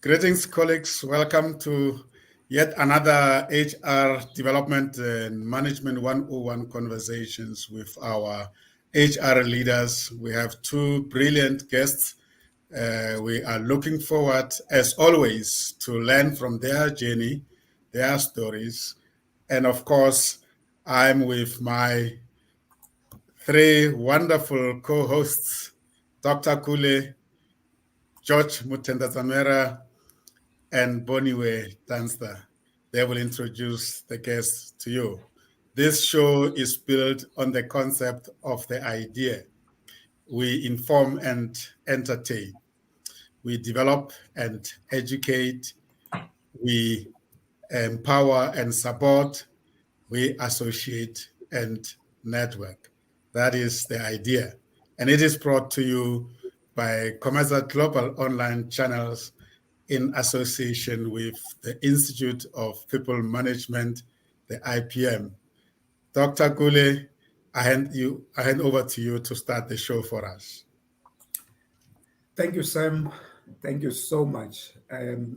Greetings, colleagues. Welcome to yet another HR Development and Management 101 conversations with our HR leaders. We have two brilliant guests. We are looking forward, as always, to learn from their journey, their stories. And of course, I'm with my three wonderful co-hosts, Dr. Kule, George Mutendazamera, and Boniwe Danster. They will introduce the guests to you. This show is built on the concept of the idea. We inform and entertain. We develop and educate. We empower and support. We associate and network. That is the idea. And it is brought to you by COMETSA Global Online Channels in association with the Institute of People Management, the IPM. Dr. Gule, I hand over to you to start the show for us. Thank you, Sam. Thank you so much.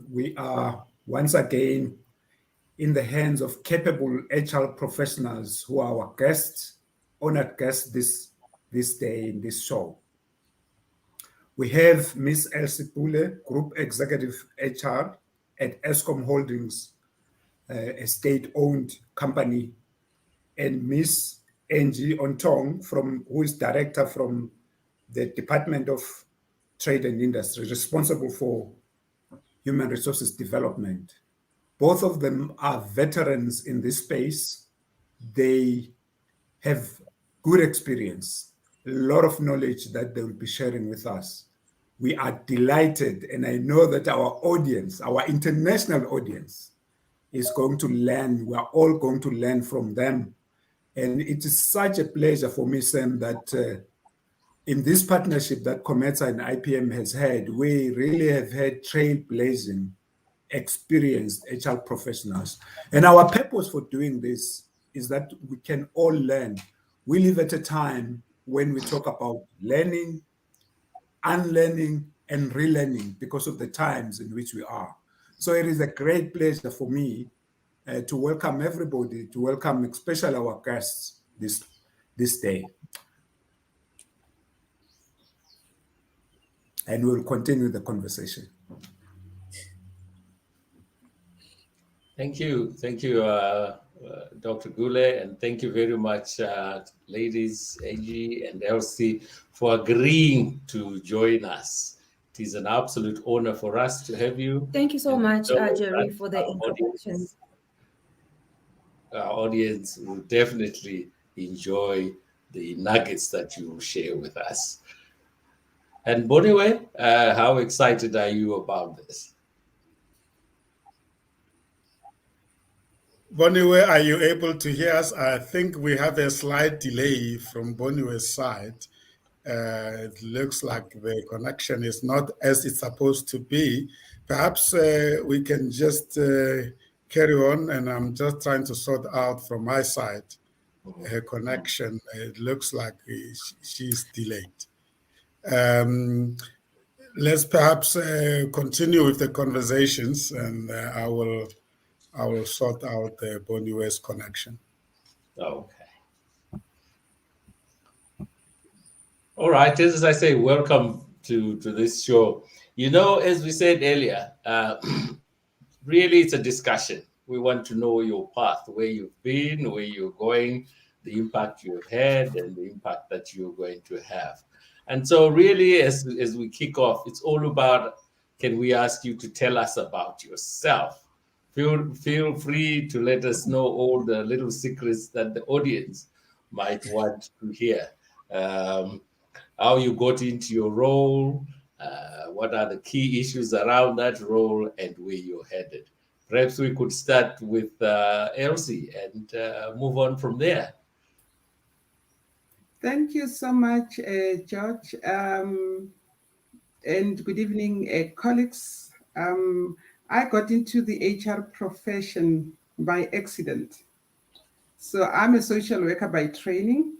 We are once again in the hands of capable HR professionals who are our guests, honored guests this day in this show. We have Ms. Elsie Pule, Group Executive HR at Eskom Holdings, a state-owned company, and Ms. Angie Ontong, who is Director from the Department of Trade and Industry, responsible for human resources development. Both of them are veterans in this space. They have good experience, a lot of knowledge that they will be sharing with us. We are delighted, and I know that our audience, our international audience, is going to learn. We are all going to learn from them. And it is such a pleasure for me, Sam, that in this partnership that COMETSA and IPM has had, we really have had trailblazing, experienced HR professionals. And our purpose for doing this is that we can all learn. We live at a time when we talk about learning, unlearning, and relearning because of the times in which we are. So it is a great pleasure for me to welcome everybody, to welcome especially our guests this day. And we'll continue the conversation. Thank you, Dr. Gule, and thank you very much, ladies, Angie and Elsie, for agreeing to join us. It is an absolute honor for us to have you. Thank you so much, Jerry, for the introduction. Our audience will definitely enjoy the nuggets that you will share with us. And Boniwe, how excited are you about this? Boniwe, are you able to hear us? I think we have a slight delay from Boniwe's side. It looks like the connection is not as it's supposed to be. Perhaps we can just carry on, and I'm just trying to sort out from my side her connection. It looks like she's delayed. Let's perhaps continue with the conversations, and I will sort out the Boniwe's connection. Okay. All right. As I say, welcome to this show. You know, as we said earlier, really it's a discussion. We want to know your path, where you've been, where you're going, the impact you've had, and the impact that you're going to have. And so really, as we kick off, it's all about, can we ask you to tell us about yourself? Feel free to let us know all the little secrets that the audience might want to hear. How you got into your role, what are the key issues around that role, and where you're headed. Perhaps we could start with Elsie and move on from there. Thank you so much, George, and good evening, colleagues. I got into the HR profession by accident. So I'm a social worker by training.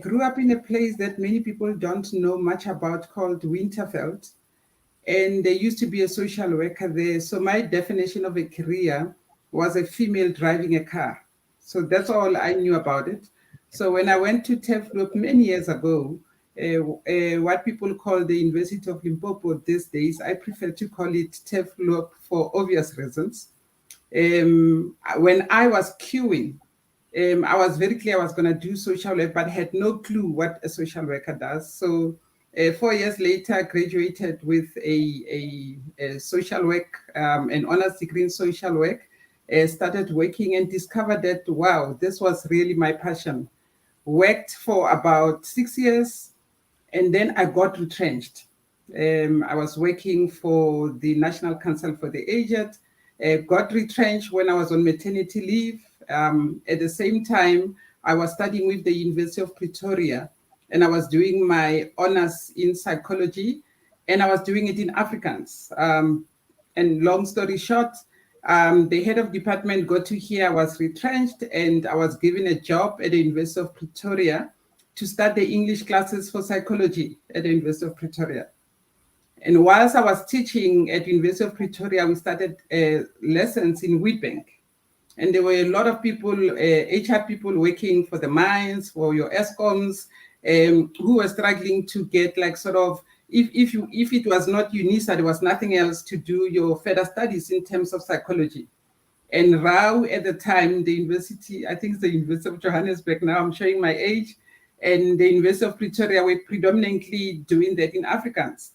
Grew up in a place that many people don't know much about called Winterveld. and there used to be a social worker there. So my definition of a career was a female driving a car. So that's all I knew about it. So when I went to TEFLOP many years ago, what people call the University of Limpopo these days, I prefer to call it TEFLOP for obvious reasons. When I was queuing, I was very clear I was going to do social work, but had no clue what a social worker does. So 4 years later, I graduated with a social work, an honors degree in social work, started working and discovered that, wow, this was really my passion. Worked for about 6 years, and then I got retrenched. I was working for the National Council for the Aged, got retrenched when I was on maternity leave. At the same time, I was studying with the University of Pretoria, and I was doing my honors in psychology, and I was doing it in Afrikaans. And long story short, the head of department got to hear I was retrenched, and I was given a job at the University of Pretoria to start the English classes for psychology at the University of Pretoria. And whilst I was teaching at University of Pretoria, we started lessons in Witbank. And there were a lot of people, HR people working for the mines, for your Escoms, who were struggling to get like sort of, if it was not UNISA, there was nothing else to do your further studies in terms of psychology. And Rao at the time, the university, I think it's the University of Johannesburg now, I'm showing my age, and the University of Pretoria were predominantly doing that in Afrikaans.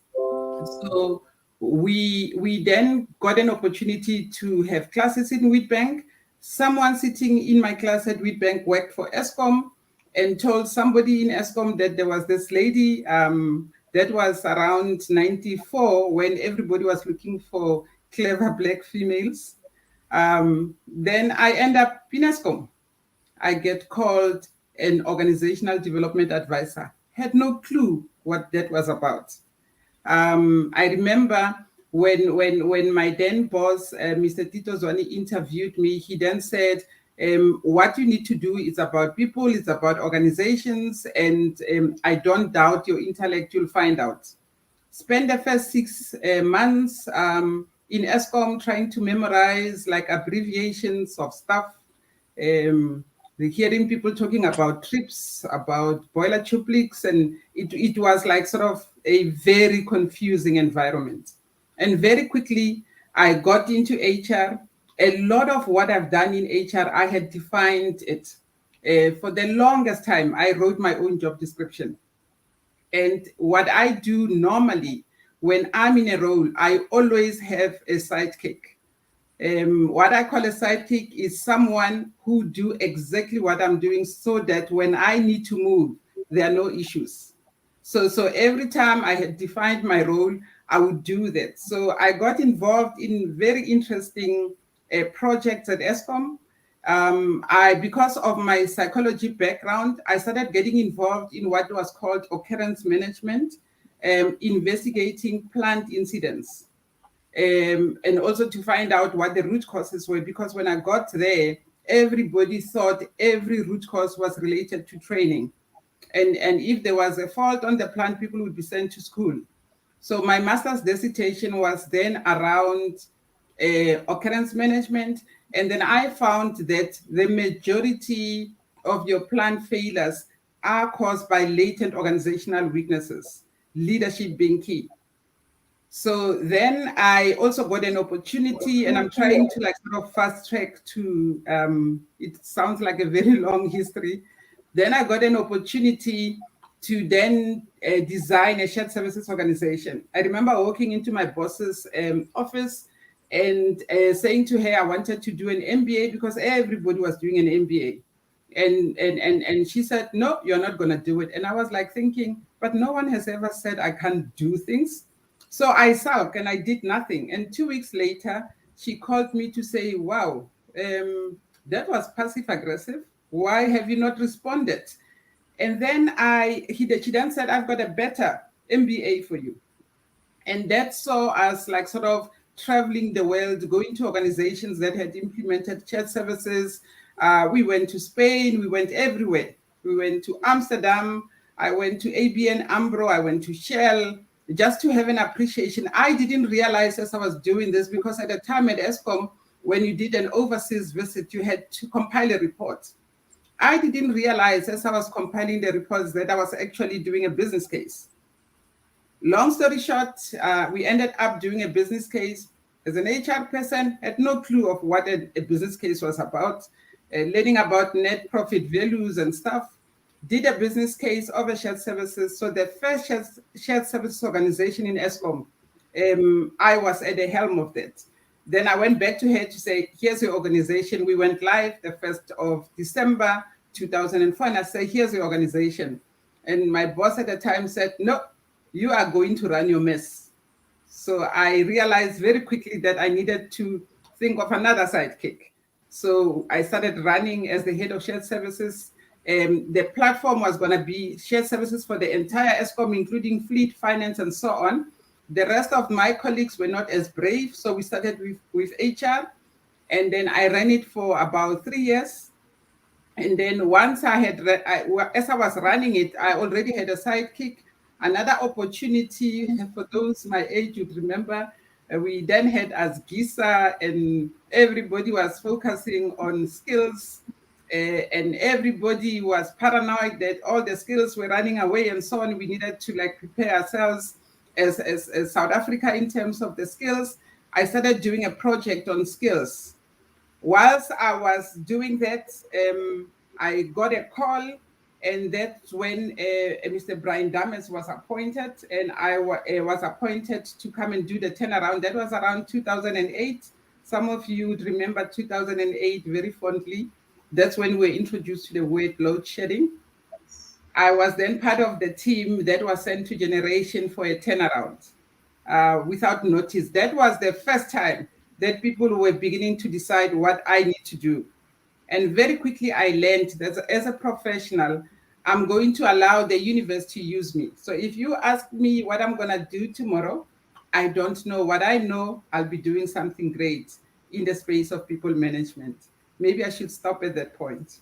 So we then got an opportunity to have classes in Witbank. Someone sitting in my class at Witbank worked for Eskom and told somebody in Eskom that there was this lady that was around 94 when everybody was looking for clever Black females. Then I end up in Eskom. I get called an organizational development advisor. Had no clue what that was about. I remember when my then boss, Mr. Tito Zwani, interviewed me, he then said, what you need to do is about people, it's about organizations, and I don't doubt your intellect, you'll find out. Spend the first 6 months in Eskom trying to memorize like abbreviations of stuff, hearing people talking about trips, about boiler chupliks, and it was like sort of a very confusing environment. And very quickly, I got into HR. A lot of what I've done in HR, I had defined it. For the longest time, I wrote my own job description. And what I do normally, when I'm in a role, I always have a sidekick. What I call a sidekick is someone who do exactly what I'm doing so that when I need to move, there are no issues. So every time I had defined my role, I would do that. So I got involved in very interesting projects at Eskom. Because of my psychology background, I started getting involved in what was called occurrence management, investigating plant incidents. And also to find out what the root causes were, because when I got there, everybody thought every root cause was related to training. And if there was a fault on the plant, people would be sent to school. So my master's dissertation was then around occurrence management. And then I found that the majority of your plant failures are caused by latent organizational weaknesses, leadership being key. So then I also got an opportunity, and I'm trying to like sort of fast track to, it sounds like a very long history. Then I got an opportunity to then design a shared services organization. I remember walking into my boss's office and saying to her, I wanted to do an MBA because everybody was doing an MBA. And she said, no, you're not going to do it. And I was like thinking, but no one has ever said I can't do things. So I sulked and I did nothing. And 2 weeks later, she called me to say, wow, that was passive aggressive. Why have you not responded? And then she then said, I've got a better MBA for you. And that saw us like sort of traveling the world, going to organizations that had implemented shared services. We went to Spain, we went everywhere. We went to Amsterdam, I went to ABN AMRO, I went to Shell, just to have an appreciation. I didn't realize as I was doing this, because at the time at Eskom, when you did an overseas visit, you had to compile a report. I didn't realize as I was compiling the reports that I was actually doing a business case. Long story short, we ended up doing a business case. As an HR person, had no clue of what a business case was about, learning about net profit values and stuff. Did a business case over shared services. So the first shared services organization in Eskom, I was at the helm of that. Then I went back to her to say, here's the organization. We went live the 1st of December 2004, and I said, here's the organization. And my boss at the time said, no, you are going to run your mess. So I realized very quickly that I needed to think of another sidekick. So I started running as the head of shared services. The platform was going to be shared services for the entire Eskom, including fleet, finance, and so on. The rest of my colleagues were not as brave, so we started with HR, and then I ran it for about 3 years. And then once as I was running it, I already had a sidekick. Another opportunity for those my age would remember, we then had as GISA, and everybody was focusing on skills. And everybody was paranoid that all the skills were running away and so on. We needed to prepare ourselves as South Africa in terms of the skills. I started doing a project on skills. Whilst I was doing that, I got a call, and that's when Mr. Brian Dames was appointed, and I was appointed to come and do the turnaround. That was around 2008. Some of you would remember 2008 very fondly. That's when we were introduced to the word load shedding. I was then part of the team that was sent to Generation for a turnaround without notice. That was the first time that people were beginning to decide what I need to do. And very quickly I learned that as a professional, I'm going to allow the universe to use me. So if you ask me what I'm going to do tomorrow, I don't know. What I know, I'll be doing something great in the space of people management. Maybe I should stop at that point.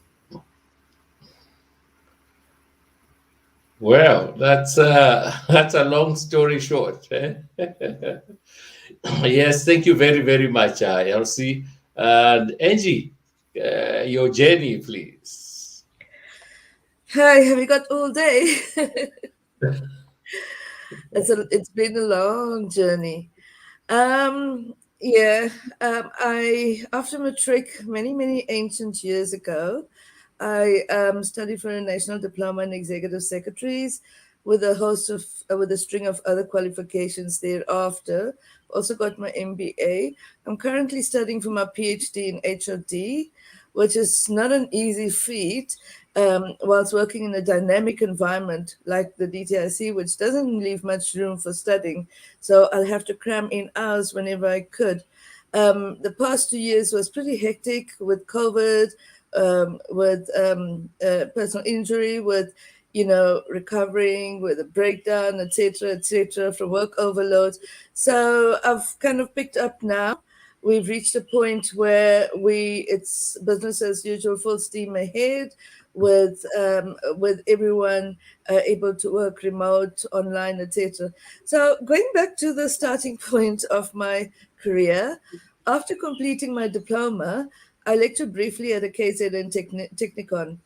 Well, that's a long story short. Yes, thank you very, very much, Elsie. And Angie, your journey, please. Hi, have you got all day? It's been a long journey. I after matric many ancient years ago, I studied for a national diploma in executive secretaries with a string of other qualifications thereafter. Also got my MBA. I'm currently studying for my PhD in HRD, which is not an easy feat. Whilst working in a dynamic environment like the DTIC, which doesn't leave much room for studying. So I'll have to cram in hours whenever I could. The past 2 years was pretty hectic with COVID, with personal injury, with recovering, with a breakdown, etc., from work overload. So I've kind of picked up now. We've reached a point where it's business as usual, full steam ahead, with everyone able to work remote, online, etc. So going back to the starting point of my career, after completing my diploma, I lectured briefly at a KZN Technikon,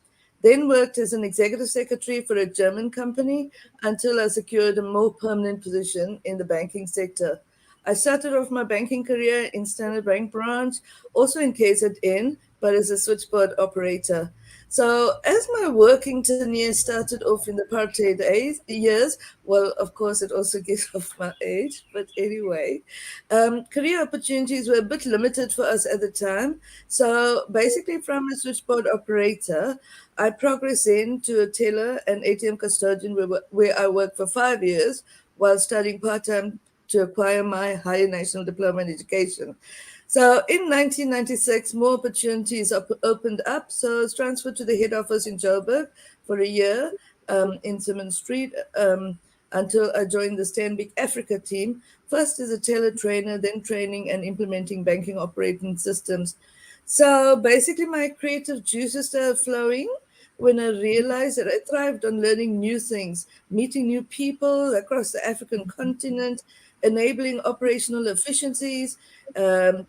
then worked as an executive secretary for a German company until I secured a more permanent position in the banking sector. I started off my banking career in Standard Bank branch, also in KZN, but as a switchboard operator. So as my working tenure started off in the apartheid years, well, of course, it also gives off my age, but anyway, career opportunities were a bit limited for us at the time. So basically from a switchboard operator, I progressed into a teller and ATM custodian where I worked for 5 years while studying part-time to acquire my higher national diploma in education. So in 1996, more opportunities opened up. So I was transferred to the head office in Joburg for a year in Simmons Street until I joined the Stanbic Africa team, first as a teller trainer, then training and implementing banking operating systems. So basically my creative juices started flowing when I realized that I thrived on learning new things, meeting new people across the African continent, enabling operational efficiencies,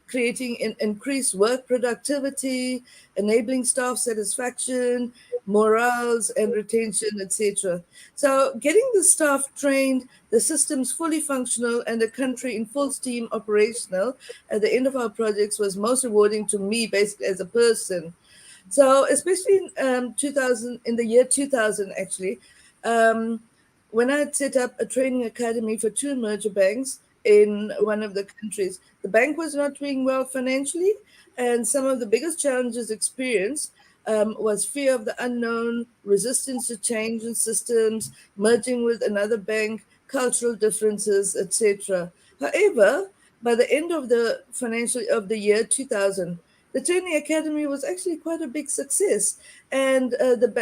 creating increased work productivity, enabling staff satisfaction, morals and retention, etc. So getting the staff trained, the systems fully functional, and the country in full steam operational at the end of our projects was most rewarding to me, basically as a person. So especially in 2000, in the year 2000, actually, um, when I had set up a training academy for two merger banks in one of the countries, the bank was not doing well financially, and some of the biggest challenges experienced was fear of the unknown, resistance to change in systems, merging with another bank, cultural differences, etc. However, by the end of the financial of the year 2000, the training academy was actually quite a big success, and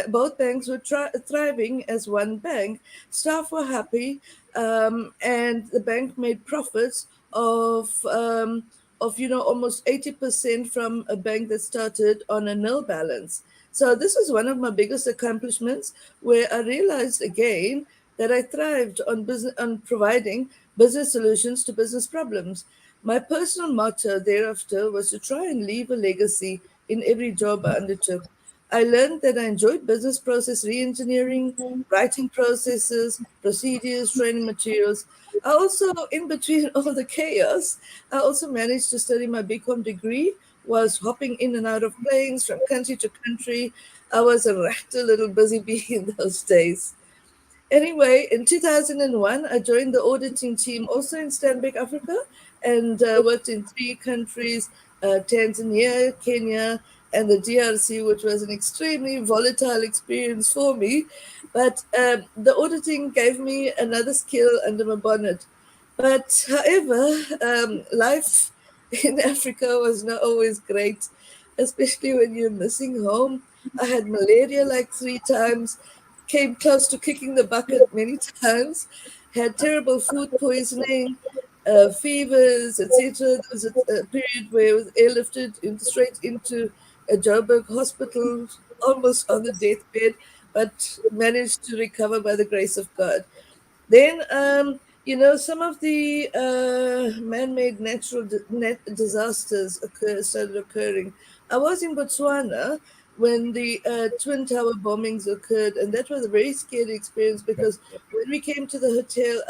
both banks were thriving as one bank. Staff were happy, and the bank made profits of almost 80% from a bank that started on a nil balance. So this was one of my biggest accomplishments, where I realized again that I thrived on providing business solutions to business problems. My personal motto thereafter was to try and leave a legacy in every job I undertook. I learned that I enjoyed business process reengineering, writing processes, procedures, training materials. I also, in between all the chaos, I also managed to study my BCom degree whilst hopping in and out of planes from country to country. I was a rattle little busy bee in those days. Anyway, in 2001, I joined the auditing team also in Stanbic Africa, and worked in three countries, Tanzania, Kenya, and the DRC, which was an extremely volatile experience for me. But the auditing gave me another skill under my bonnet. But however, life in Africa was not always great, especially when you're missing home. I had malaria like 3 times, came close to kicking the bucket many times, had terrible food poisoning, fevers, etc. There was a period where I was airlifted straight into a Joburg hospital, almost on the deathbed, but managed to recover by the grace of God. Then, some of the man-made natural disasters started occurring. I was in Botswana when the Twin Tower bombings occurred, and that was a very scary experience because when we came to the hotel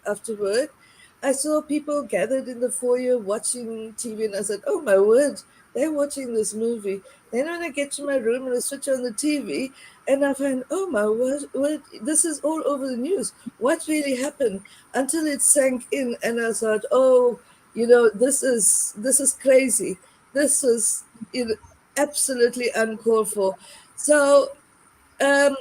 after work, I saw people gathered in the foyer watching TV, and I said, "Oh my word, they're watching this movie." Then when I get to my room and I switch on the TV, and I find, "Oh my word, this is all over the news. What really happened?" Until it sank in, and I thought, "Oh, this is crazy. This is absolutely uncalled for." So um,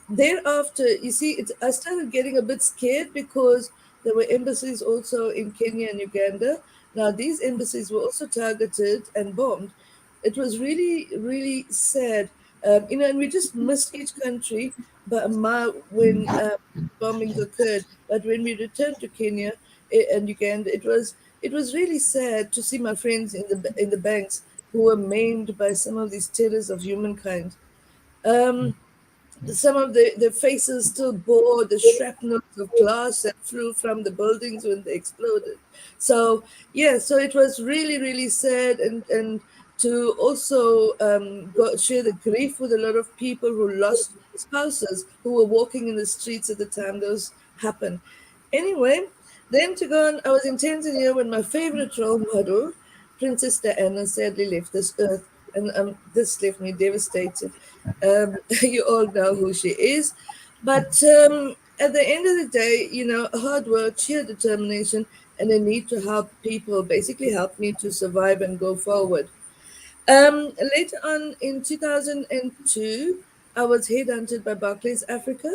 thereafter, you see, I started getting a bit scared because there were embassies also in Kenya and Uganda. Now, these embassies were also targeted and bombed. It was really, really sad. And we just missed each country by a mile when bombings occurred. But when we returned to Kenya and Uganda, it was really sad to see my friends in the banks who were maimed by some of these terrors of humankind. Um, some of the faces still bore the shrapnel of glass that flew from the buildings when they exploded. So yeah, so it was really, really sad, and to also share the grief with a lot of people who lost spouses who were walking in the streets at the time those happened. Anyway, then to go on, I was in Tanzania when my favorite role model, Princess Diana, sadly left this earth, and this left me devastated. You all know who she is. But at the end of the day, hard work, sheer determination, and a need to help people basically helped me to survive and go forward. Later on in 2002, I was headhunted by Barclays Africa.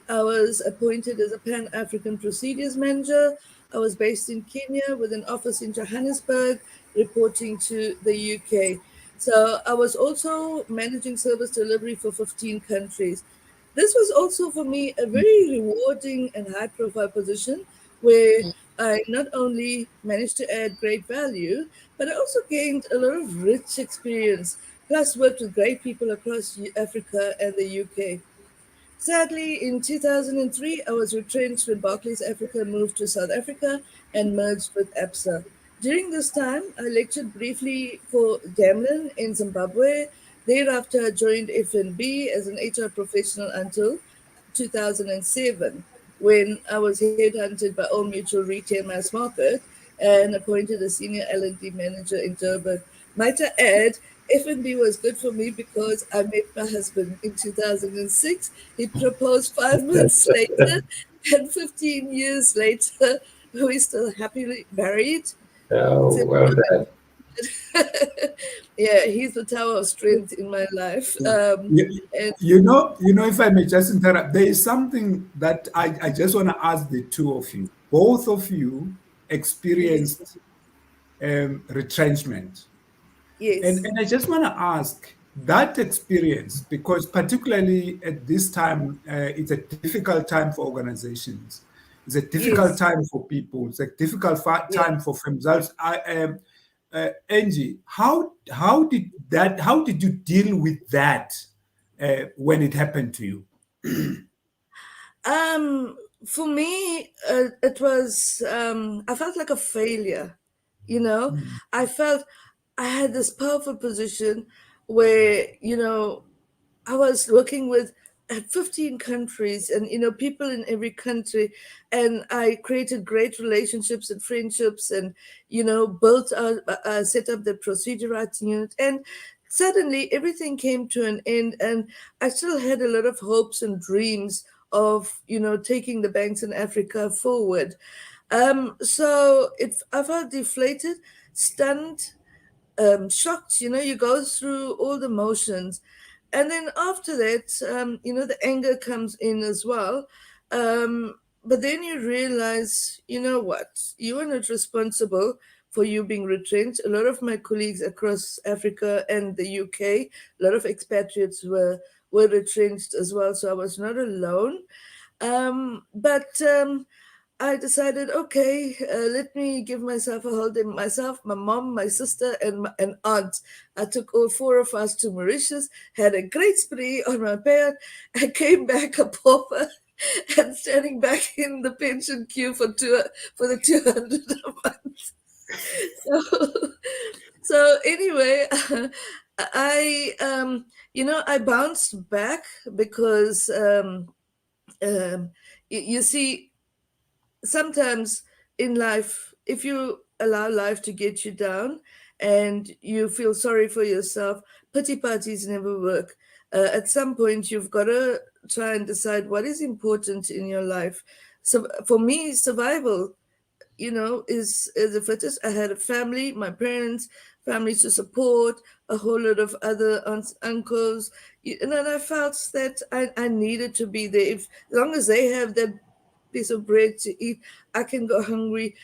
I was appointed as a Pan African Procedures Manager. I was based in Kenya with an office in Johannesburg, reporting to the UK. So I was also managing service delivery for 15 countries. This was also for me a very rewarding and high profile position where I not only managed to add great value, but I also gained a lot of rich experience plus worked with great people across Africa and the UK. Sadly, in 2003, I was retrenched when Barclays Africa moved to South Africa and merged with ABSA. During this time, I lectured briefly for Gamlin in Zimbabwe. Thereafter, I joined FNB as an HR professional until 2007, when I was headhunted by Old Mutual Retail Mass Market and appointed a senior L&D manager in Durban. Might I add, F&B was good for me because I met my husband in 2006. He proposed 5 months later, and 15 years later, we're still happily married. Oh, well done. Yeah, he's the tower of strength in my life. You know, if I may just interrupt, there is something that I just want to ask the two of you. Both of you experienced retrenchment. Yes. And I just want to ask that experience, because particularly at this time, it's a difficult time for organizations. It's a difficult time for people. It's a difficult time for themselves. Angie, how did you deal with that when it happened to you? For me, it was, I felt like a failure. You know, I felt I had this powerful position where, I was working with 15 countries and, people in every country. And I created great relationships and friendships and, built set up the procedure rights unit. And suddenly everything came to an end. And I still had a lot of hopes and dreams of, taking the banks in Africa forward. So I felt deflated, stunned, shocked. You go through all the motions. And then after that, the anger comes in as well. But then you realize, you know what? You are not responsible for you being retrenched. A lot of my colleagues across Africa and the UK, a lot of expatriates were retrenched as well. So I was not alone. But I decided, okay, let me give myself a holiday. Myself, my mom, my sister, and an aunt. I took all 4 of us to Mauritius, had a great spree on my bed, and came back a pauper and standing back in the pension queue for the 200 a month. So anyway, I bounced back because you see, sometimes in life, if you allow life to get you down and you feel sorry for yourself, pity parties never work. At some point, you've got to try and decide what is important in your life. So for me, survival, is the fittest. I had a family, my parents, family to support, a whole lot of other aunts, uncles, and then I felt that I needed to be there. As long as they have that piece of bread to eat, I can go hungry.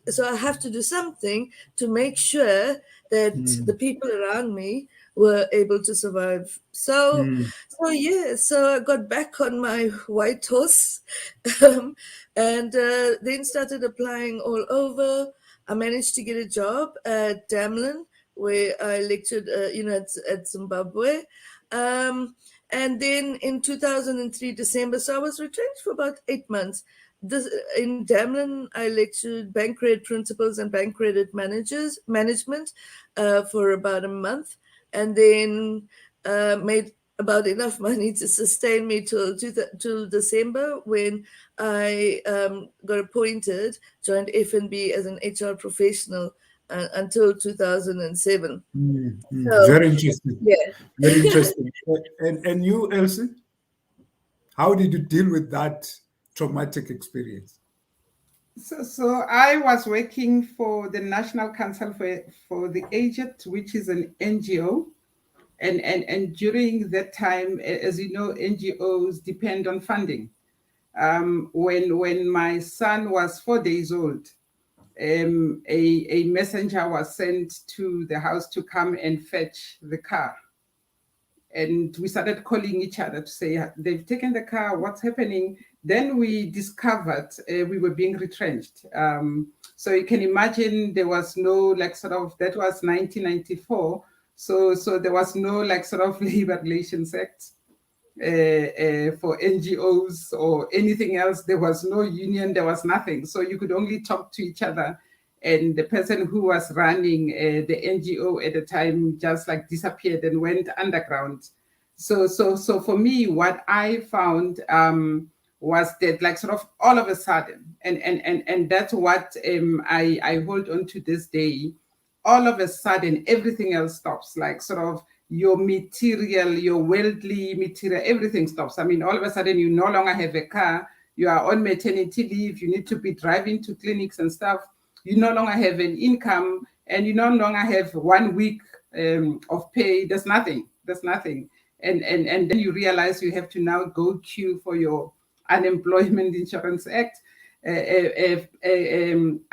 So I have to do something to make sure that the people around me were able to survive. So I got back on my white horse and then started applying all over. I managed to get a job at Damlin, where I lectured, at Zimbabwe. And then in 2003, December, so I was retrenched for about 8 months. In Damlin, I lectured bank credit principles and bank credit management for about a month, and then made about enough money to sustain me till December, when I got appointed, joined FNB as an HR professional until 2007. So, very interesting. yeah. Very interesting. And you, Elsie, how did you deal with that traumatic experience? So I was working for the National Council for the Aged, which is an NGO. And during that time, as you know, NGOs depend on funding. When my son was 4 days old, a messenger was sent to the house to come and fetch the car. And we started calling each other to say, they've taken the car, what's happening? Then we discovered we were being retrenched. So you can imagine there was no, that was 1994. So there was no like sort of Labor Relations Act for NGOs or anything else. There was no union, there was nothing. So you could only talk to each other. And the person who was running the NGO at the time just like disappeared and went underground. So for me, what I found was that like sort of all of a sudden, and that's what I hold on to this day, all of a sudden everything else stops, like sort of your material, your worldly material, everything stops. I mean, all of a sudden you no longer have a car, you are on maternity leave, you need to be driving to clinics and stuff, you no longer have an income, and you no longer have 1 week of pay. There's nothing. And then you realize you have to now go queue for your Unemployment Insurance Act,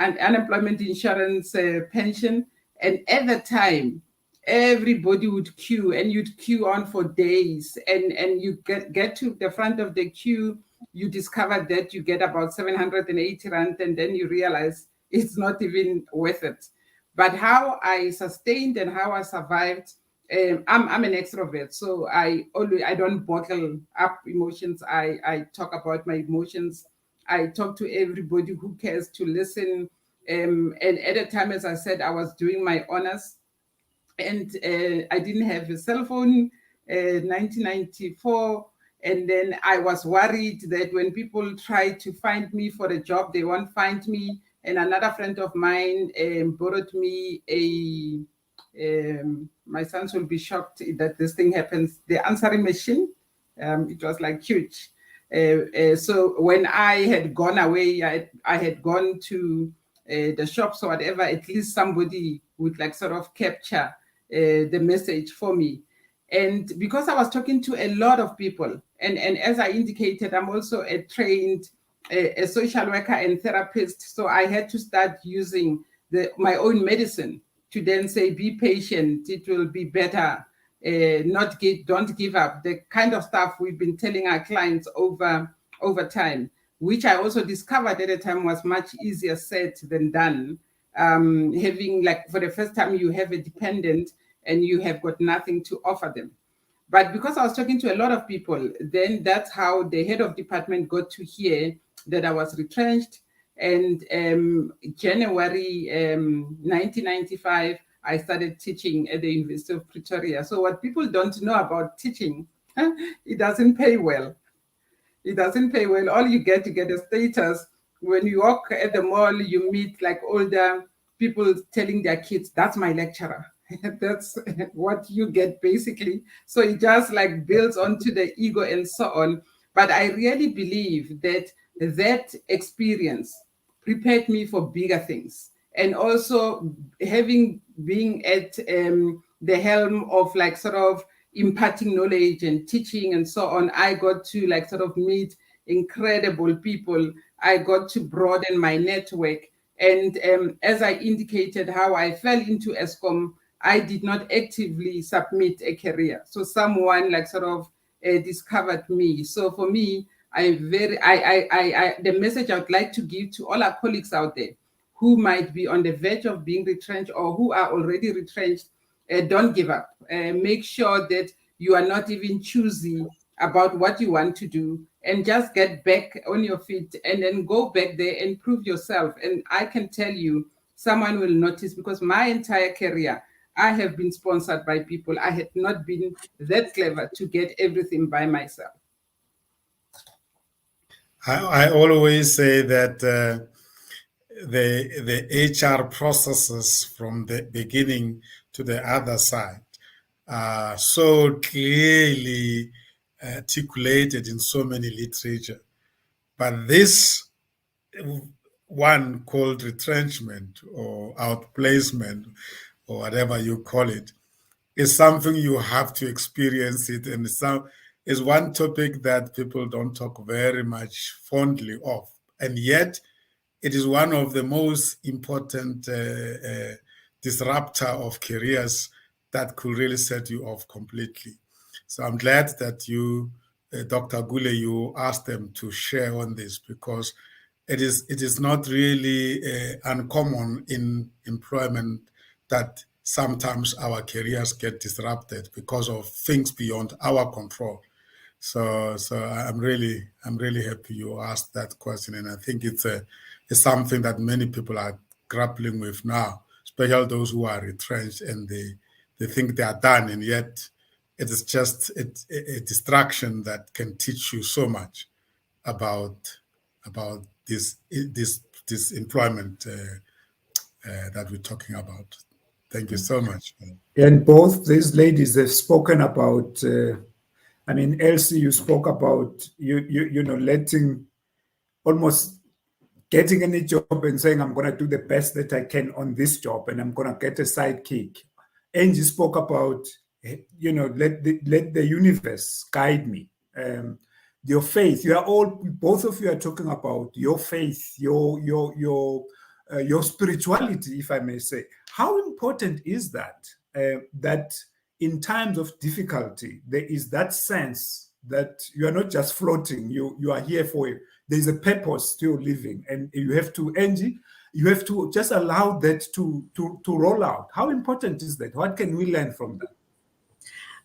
unemployment insurance pension. And at the time, everybody would queue, and you'd queue on for days. And you get to the front of the queue, you discover that you get about 780 rand, and then you realize it's not even worth it. But how I sustained and how I survived, I'm an extrovert, so I don't bottle up emotions. I talk about my emotions. I talk to everybody who cares to listen. And at the time, as I said, I was doing my honors, and I didn't have a cell phone, 1994. And then I was worried that when people try to find me for a job, they won't find me. And another friend of mine borrowed me my sons will be shocked that this thing happens, the answering machine. It was like huge. So when I had gone away, I had gone to the shops or whatever, at least somebody would like sort of capture the message for me. And because I was talking to a lot of people, and as I indicated, I'm also a trained a social worker and therapist. So I had to start using my own medicine to then say, be patient, it will be better, don't give up. The kind of stuff we've been telling our clients over time, which I also discovered at the time was much easier said than done. Having like for the first time you have a dependent and you have got nothing to offer them. But because I was talking to a lot of people, then that's how the head of department got to hear that I was retrenched. And January 1995, I started teaching at the University of Pretoria. So what people don't know about teaching, it doesn't pay well. It doesn't pay well. All you get a status. When you walk at the mall, you meet like older people telling their kids, that's my lecturer. That's what you get basically. So it just like builds onto the ego and so on. But I really believe that experience prepared me for bigger things. And also being at the helm of like sort of imparting knowledge and teaching and so on, I got to like sort of meet incredible people. I got to broaden my network. And as I indicated how I fell into Eskom, I did not actively submit a career. So someone like sort of discovered me. So for me, the message I would like to give to all our colleagues out there who might be on the verge of being retrenched or who are already retrenched, don't give up. Make sure that you are not even choosy about what you want to do, and just get back on your feet and then go back there and prove yourself. And I can tell you, someone will notice, because my entire career, I have been sponsored by people. I had not been that clever to get everything by myself. I always say that the HR processes from the beginning to the other side are so clearly articulated in so many literature. But this one called retrenchment or outplacement or whatever you call it is something you have to experience it. And it's one topic that people don't talk very much fondly of. And yet it is one of the most important disruptor of careers that could really set you off completely. So I'm glad that you, Dr. Gule, you asked them to share on this, because it is not really uncommon in employment that sometimes our careers get disrupted because of things beyond our control. So I'm really happy you asked that question, and I think it's something that many people are grappling with now, especially those who are retrenched and they think they are done, and yet it is just a distraction that can teach you so much about this employment that we're talking about. Thank you so much. And both these ladies have spoken about. I mean, Elsie, you spoke about you know, letting, almost getting any job and saying, I'm going to do the best that I can on this job and I'm going to get a sidekick. Angie spoke about, you know, let the universe guide me. Your faith, you are all, both of you are talking about your faith, your spirituality, if I may say. How important is that? That in times of difficulty, there is that sense that you are not just floating, you are here for it. There's a purpose to your living, and you have to, Angie, you have to just allow that to roll out. How important is that? What can we learn from that?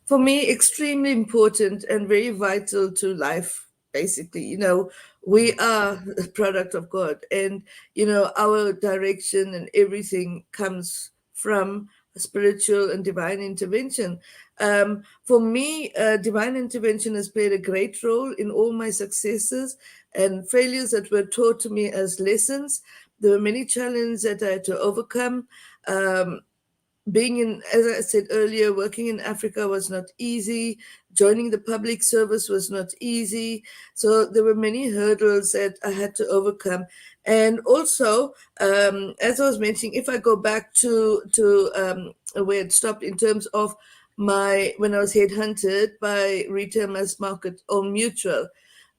For me, extremely important and very vital to life, basically. You know, we are a product of God, and, you know, our direction and everything comes from spiritual and divine intervention. For me, divine intervention has played a great role in all my successes and failures that were taught to me as lessons. There were many challenges that I had to overcome. Being in, as I said earlier, working in Africa was not easy. Joining the public service was not easy. So there were many hurdles that I had to overcome. And also, as I was mentioning, if I go back to where it stopped in terms of when I was headhunted by Retail Mass Market Old Mutual,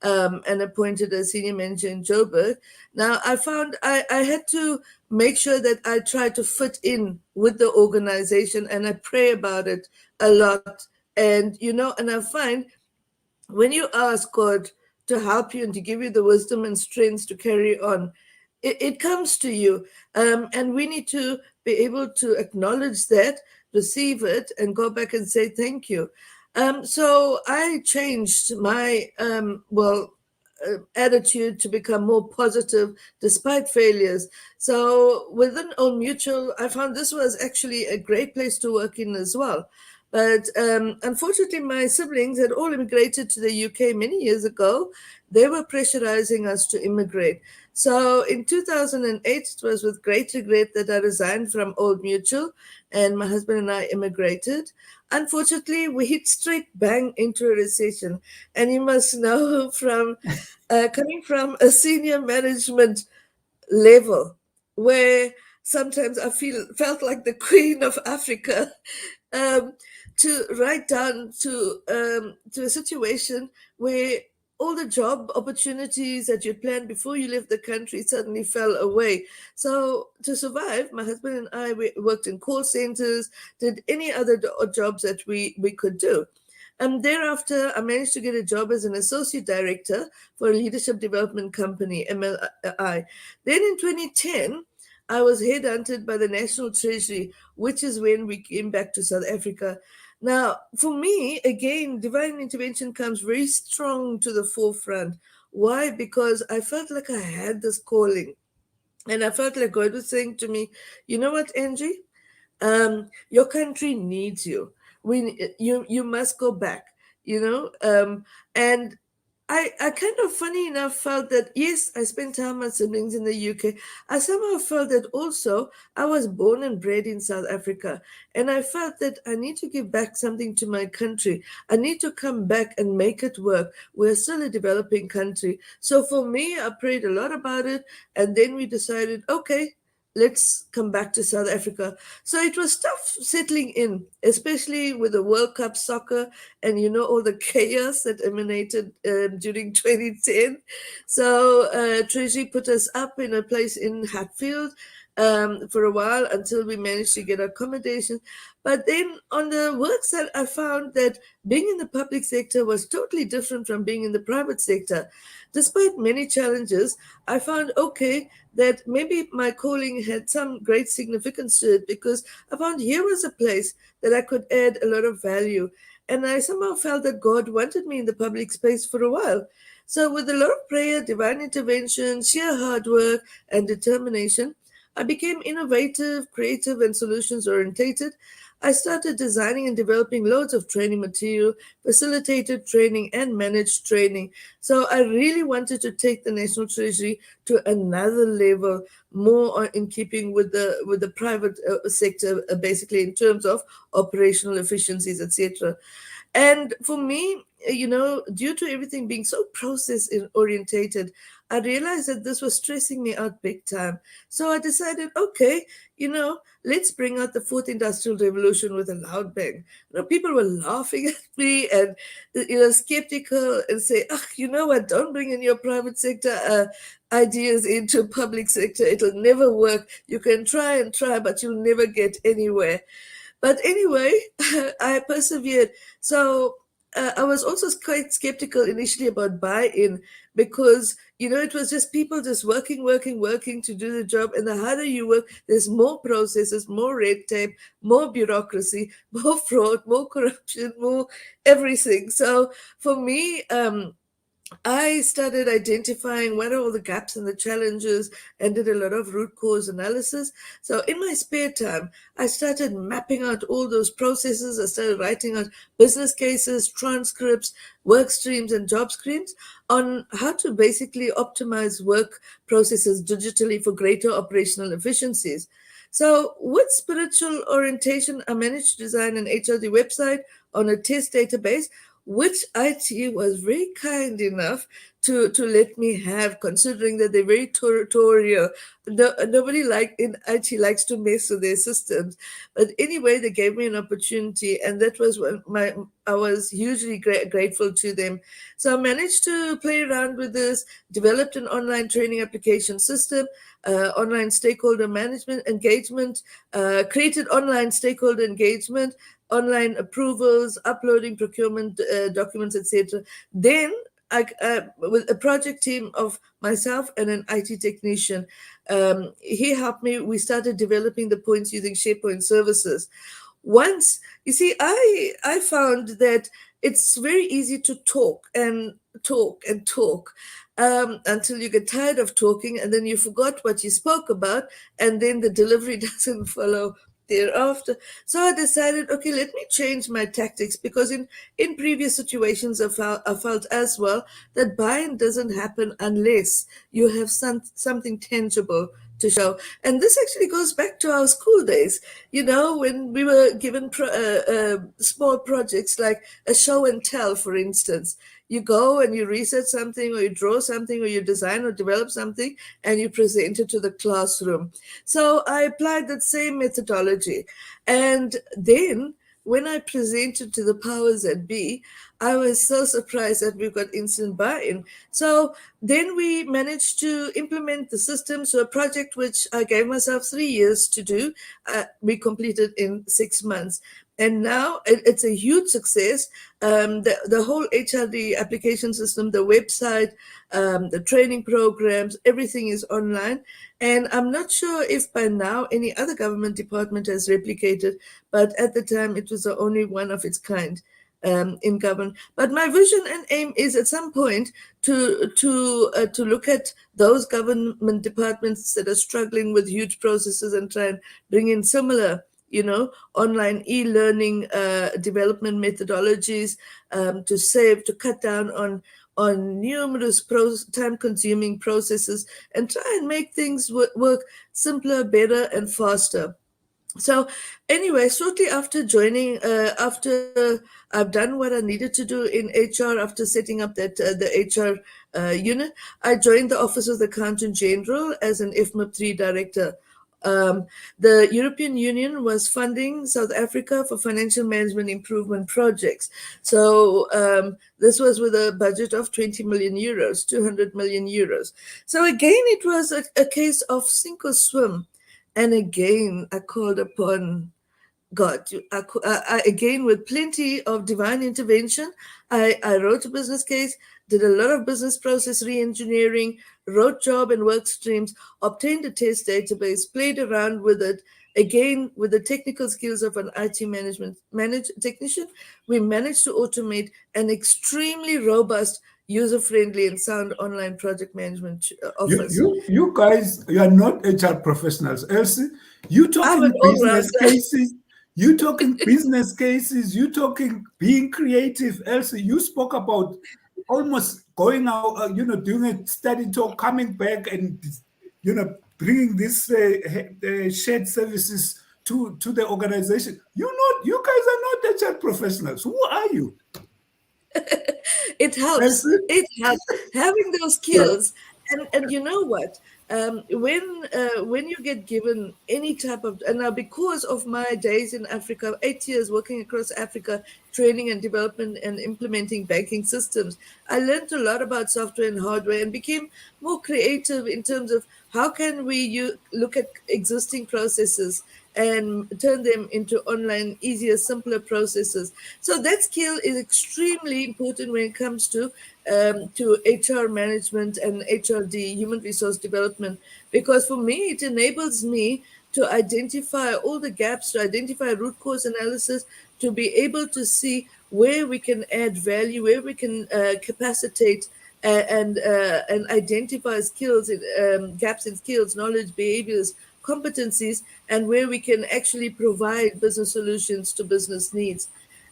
and appointed as senior manager in Joburg. Now, I found I had to make sure that I try to fit in with the organization, and I pray about it a lot. And, you know, and I find when you ask God to help you and to give you the wisdom and strength to carry on, it comes to you. And we need to be able to acknowledge that, receive it, and go back and say thank you. So I changed my, attitude to become more positive despite failures. So within Old Mutual, I found this was actually a great place to work in as well. But unfortunately, my siblings had all immigrated to the UK many years ago. They were pressurizing us to immigrate. So in 2008, it was with great regret that I resigned from Old Mutual, and my husband and I immigrated. Unfortunately, we hit straight bang into a recession. And you must know, from coming from a senior management level, where sometimes I felt like the queen of Africa, to right down to a situation where all the job opportunities that you planned before you left the country suddenly fell away. So to survive, my husband and I, we worked in call centers, did any other jobs that we could do. And thereafter, I managed to get a job as an associate director for a leadership development company, MLI. Then in 2010, I was headhunted by the National Treasury, which is when we came back to South Africa. Now, for me, again, divine intervention comes very strong to the forefront. Why? Because I felt like I had this calling. And I felt like God was saying to me, you know what, Angie? Your country needs you. You must go back, you know? And I kind of, funny enough, felt that, yes, I spent time with my siblings in the UK. I somehow felt that also I was born and bred in South Africa. And I felt that I need to give back something to my country. I need to come back and make it work. We're still a developing country. So for me, I prayed a lot about it. And then we decided, okay, let's come back to South Africa. So it was tough settling in, especially with the World Cup soccer and, you know, all the chaos that emanated during 2010. So Treasury put us up in a place in Hatfield. for a while until we managed to get accommodation. But then on the work side, I found that being in the public sector was totally different from being in the private sector. Despite many challenges, I found, okay, that maybe my calling had some great significance to it, because I found here was a place that I could add a lot of value. And I somehow felt that God wanted me in the public space for a while. So with a lot of prayer, divine intervention, sheer hard work, and determination, I became innovative, creative, and solutions orientated. I started designing and developing loads of training material, facilitated training, and managed training. So I really wanted to take the National Treasury to another level, more in keeping with the private sector, basically in terms of operational efficiencies, etc. And for me, due to everything being so process orientated, I realized that this was stressing me out big time. So I decided, okay, let's bring out the fourth industrial revolution with a loud bang. People were laughing at me and, skeptical and say, you know what, don't bring in your private sector ideas into public sector. It'll never work. You can try and try, but you'll never get anywhere. But anyway, I persevered. So I was also quite skeptical initially about buy-in, because, it was just people just working to do the job. And the harder you work, there's more processes, more red tape, more bureaucracy, more fraud, more corruption, more everything. So for me, I started identifying what are all the gaps and the challenges, and did a lot of root cause analysis. So in my spare time, I started mapping out all those processes. I started writing out business cases, transcripts, work streams, and job screens on how to basically optimize work processes digitally for greater operational efficiencies. So with spiritual orientation, I managed to design an HRD website on a test database, which IT was very kind enough to let me have, considering that they're very territorial. Nobody in IT likes to mess with their systems. But anyway, they gave me an opportunity, and that was when I was hugely grateful to them. So I managed to play around with this, developed an online training application system, online stakeholder management engagement, created online stakeholder engagement, online approvals, uploading procurement documents, etc. Then with a project team of myself and an IT technician, he helped me. We started developing the points using SharePoint services. Once, you see, I found that it's very easy to talk and talk and talk until you get tired of talking, and then you forgot what you spoke about, and then the delivery doesn't follow thereafter. So I decided, okay, let me change my tactics, because in previous situations I felt as well that buy-in doesn't happen unless you have something tangible to show. And this actually goes back to our school days, when we were given small projects like a show and tell, for instance. You go and you research something, or you draw something, or you design or develop something, and you present it to the classroom. So I applied that same methodology. And then when I presented to the powers that be, I was so surprised that we got instant buy-in. So then we managed to implement the system. So a project which I gave myself 3 years to do, we completed in 6 months. And now it's a huge success. The whole HRD application system, the website, the training programs, everything is online. And I'm not sure if by now any other government department has replicated, but at the time it was the only one of its kind in government. But my vision and aim is at some point to look at those government departments that are struggling with huge processes and try and bring in similar online e-learning development methodologies to cut down on numerous time-consuming processes, and try and make things work simpler, better, and faster. So anyway, shortly after joining, after I've done what I needed to do in HR, after setting up the HR unit, I joined the Office of the Accountant General as an FMIP 3 director. The European Union was funding South Africa for financial management improvement projects. So this was with a budget of 20 million euros, 200 million euros. So again, it was a case of sink or swim. And again, I called upon God. Again, with plenty of divine intervention, I wrote a business case, did a lot of business process re-engineering, wrote job and work streams, obtained a test database, played around with it. Again, with the technical skills of an IT technician, we managed to automate an extremely robust, user-friendly, and sound online project management office. You guys, you are not HR professionals. Elsie, you talking an business all-rounder. cases. You talking business cases. You talking being creative. Elsie, you spoke about almost going out, doing a study tour, coming back, and bringing this shared services to the organization. You guys are not HR professionals. Who are you? It helps. Elsie? It helps having those skills. And you know what? When you get given any type of, and now because of my days in Africa, 8 years working across Africa, training and development and implementing banking systems, I learned a lot about software and hardware and became more creative in terms of how can we look at existing processes and turn them into online, easier, simpler processes. So that skill is extremely important when it comes to HR management and HRD, human resource development, because for me, it enables me to identify all the gaps, to identify root cause analysis, to be able to see where we can add value, where we can capacitate and identify skills, gaps in skills, knowledge, behaviors, competencies, and where we can actually provide business solutions to business needs.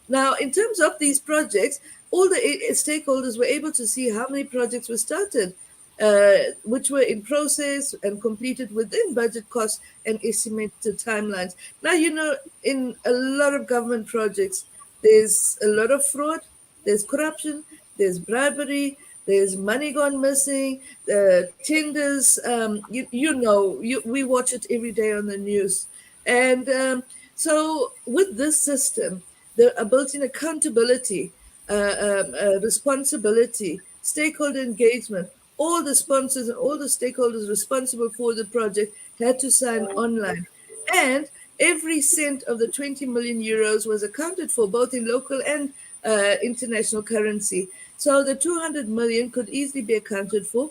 Now, in terms of these projects, all the stakeholders were able to see how many projects were started, which were in process and completed within budget costs and estimated timelines. Now, in a lot of government projects, there's a lot of fraud, there's corruption, there's bribery, there's money gone missing, tenders, we watch it every day on the news. And so with this system, there are built-in accountability, responsibility, stakeholder engagement. All the sponsors and all the stakeholders responsible for the project had to sign online. And every cent of the 20 million euros was accounted for, both in local and international currency. So the 200 million could easily be accounted for.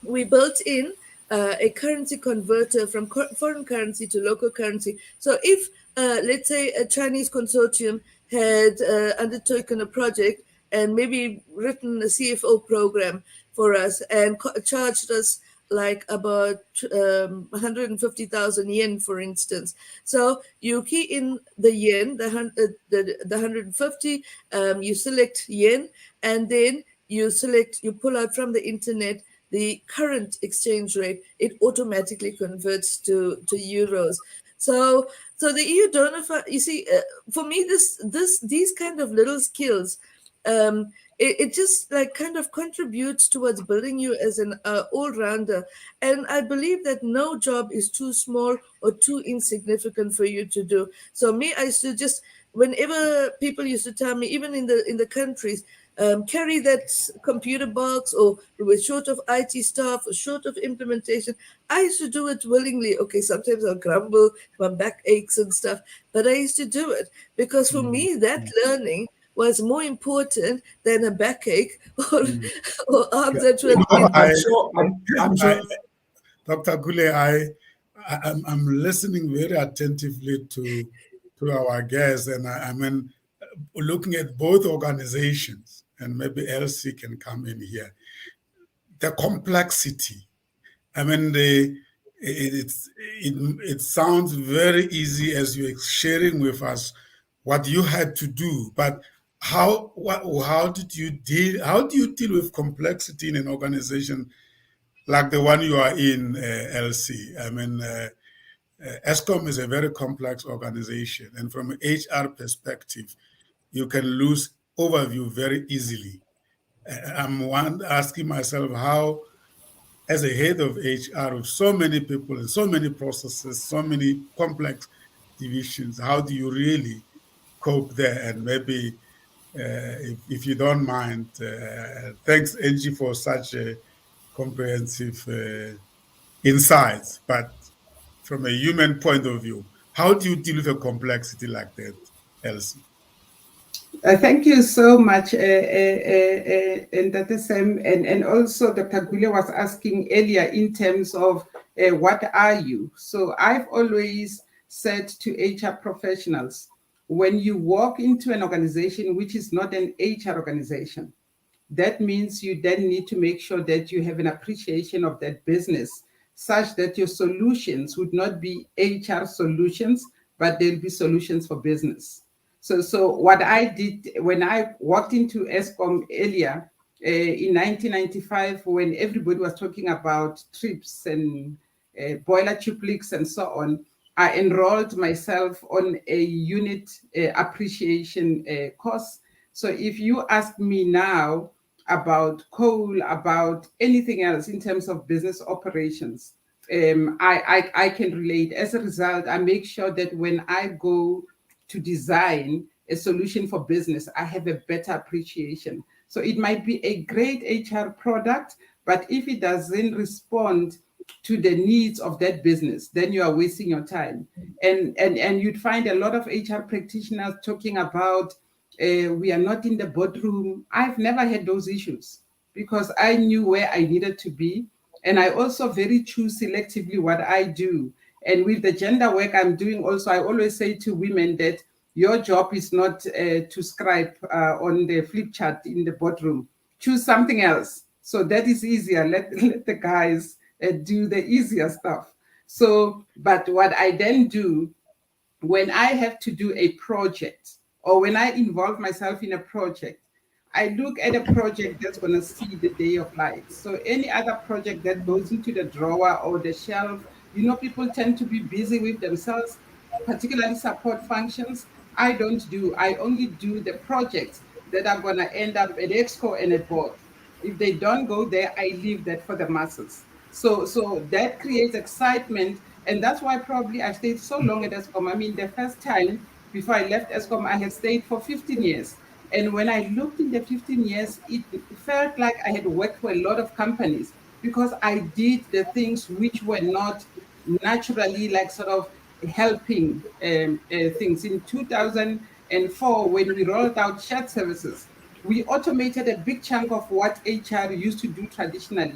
We built in a currency converter from foreign currency to local currency. So if, let's say, a Chinese consortium had undertaken a project and maybe written a CFO program for us and charged us like about 150,000 yen, for instance. So you key in the yen, the 150, you select yen, and then you pull out from the internet the current exchange rate. It automatically converts to euros. So the EU donor fund, you see, for me, these kind of little skills, it just like kind of contributes towards building you as an all-rounder. And I believe that no job is too small or too insignificant for you to do. So me, I used to just, whenever people used to tell me, even in the countries, carry that computer box, or we're short of IT staff or short of implementation, I used to do it willingly. Okay, sometimes I'll grumble, my back aches and stuff, but I used to do it because for me, that learning was more important than a backache or arms that were. I'm sure. Dr. Gule, I'm listening very attentively to our guests, and I mean, looking at both organizations, and maybe Elsie can come in here. The complexity. I mean, it sounds very easy as you're sharing with us what you had to do, but how do you deal with complexity in an organization like the one you are in, Elsie? I mean, Eskom is a very complex organization, and from an HR perspective, you can lose overview very easily. I'm asking myself how, as a head of HR with so many people and so many processes, so many complex divisions, how do you really cope there? And maybe, if you don't mind, thanks, Angie, for such a comprehensive insights. But from a human point of view. How do you deal with a complexity like that, Elsie? Thank you so much, and Dr. Sam, and also Dr. Gule was asking earlier in terms of what are you? So I've always said to HR professionals, when you walk into an organization which is not an HR organization, that means you then need to make sure that you have an appreciation of that business such that your solutions would not be HR solutions, but they'll be solutions for business. So what I did when I walked into Eskom earlier in 1995, when everybody was talking about trips and boiler tube leaks and so on, I enrolled myself on a unit appreciation course. So if you ask me now about coal, about anything else in terms of business operations, I can relate. As a result, I make sure that when I go to design a solution for business, I have a better appreciation. So it might be a great HR product, but if it doesn't respond to the needs of that business, then you are wasting your time. And you'd find a lot of HR practitioners talking about we are not in the boardroom. I've never had those issues because I knew where I needed to be. And I also very choose selectively what I do. And with the gender work I'm doing also, I always say to women that your job is not to scribe on the flip chart in the boardroom. Choose something else. So that is easier. Let the guys do the easier stuff. So, but what I then do when I have to do a project or when I involve myself in a project, I look at a project that's going to see the day of light. So any other project that goes into the drawer or the shelf, people tend to be busy with themselves, particularly support functions. I don't do. I only do the projects that are going to end up at Exco and at board. If they don't go there, I leave that for the masses. So that creates excitement. And that's why probably I stayed so long at Eskom. I mean, the first time before I left Eskom, I had stayed for 15 years. And when I looked in the 15 years, it felt like I had worked for a lot of companies because I did the things which were not naturally like sort of helping things. In 2004, when we rolled out shared services, we automated a big chunk of what HR used to do traditionally.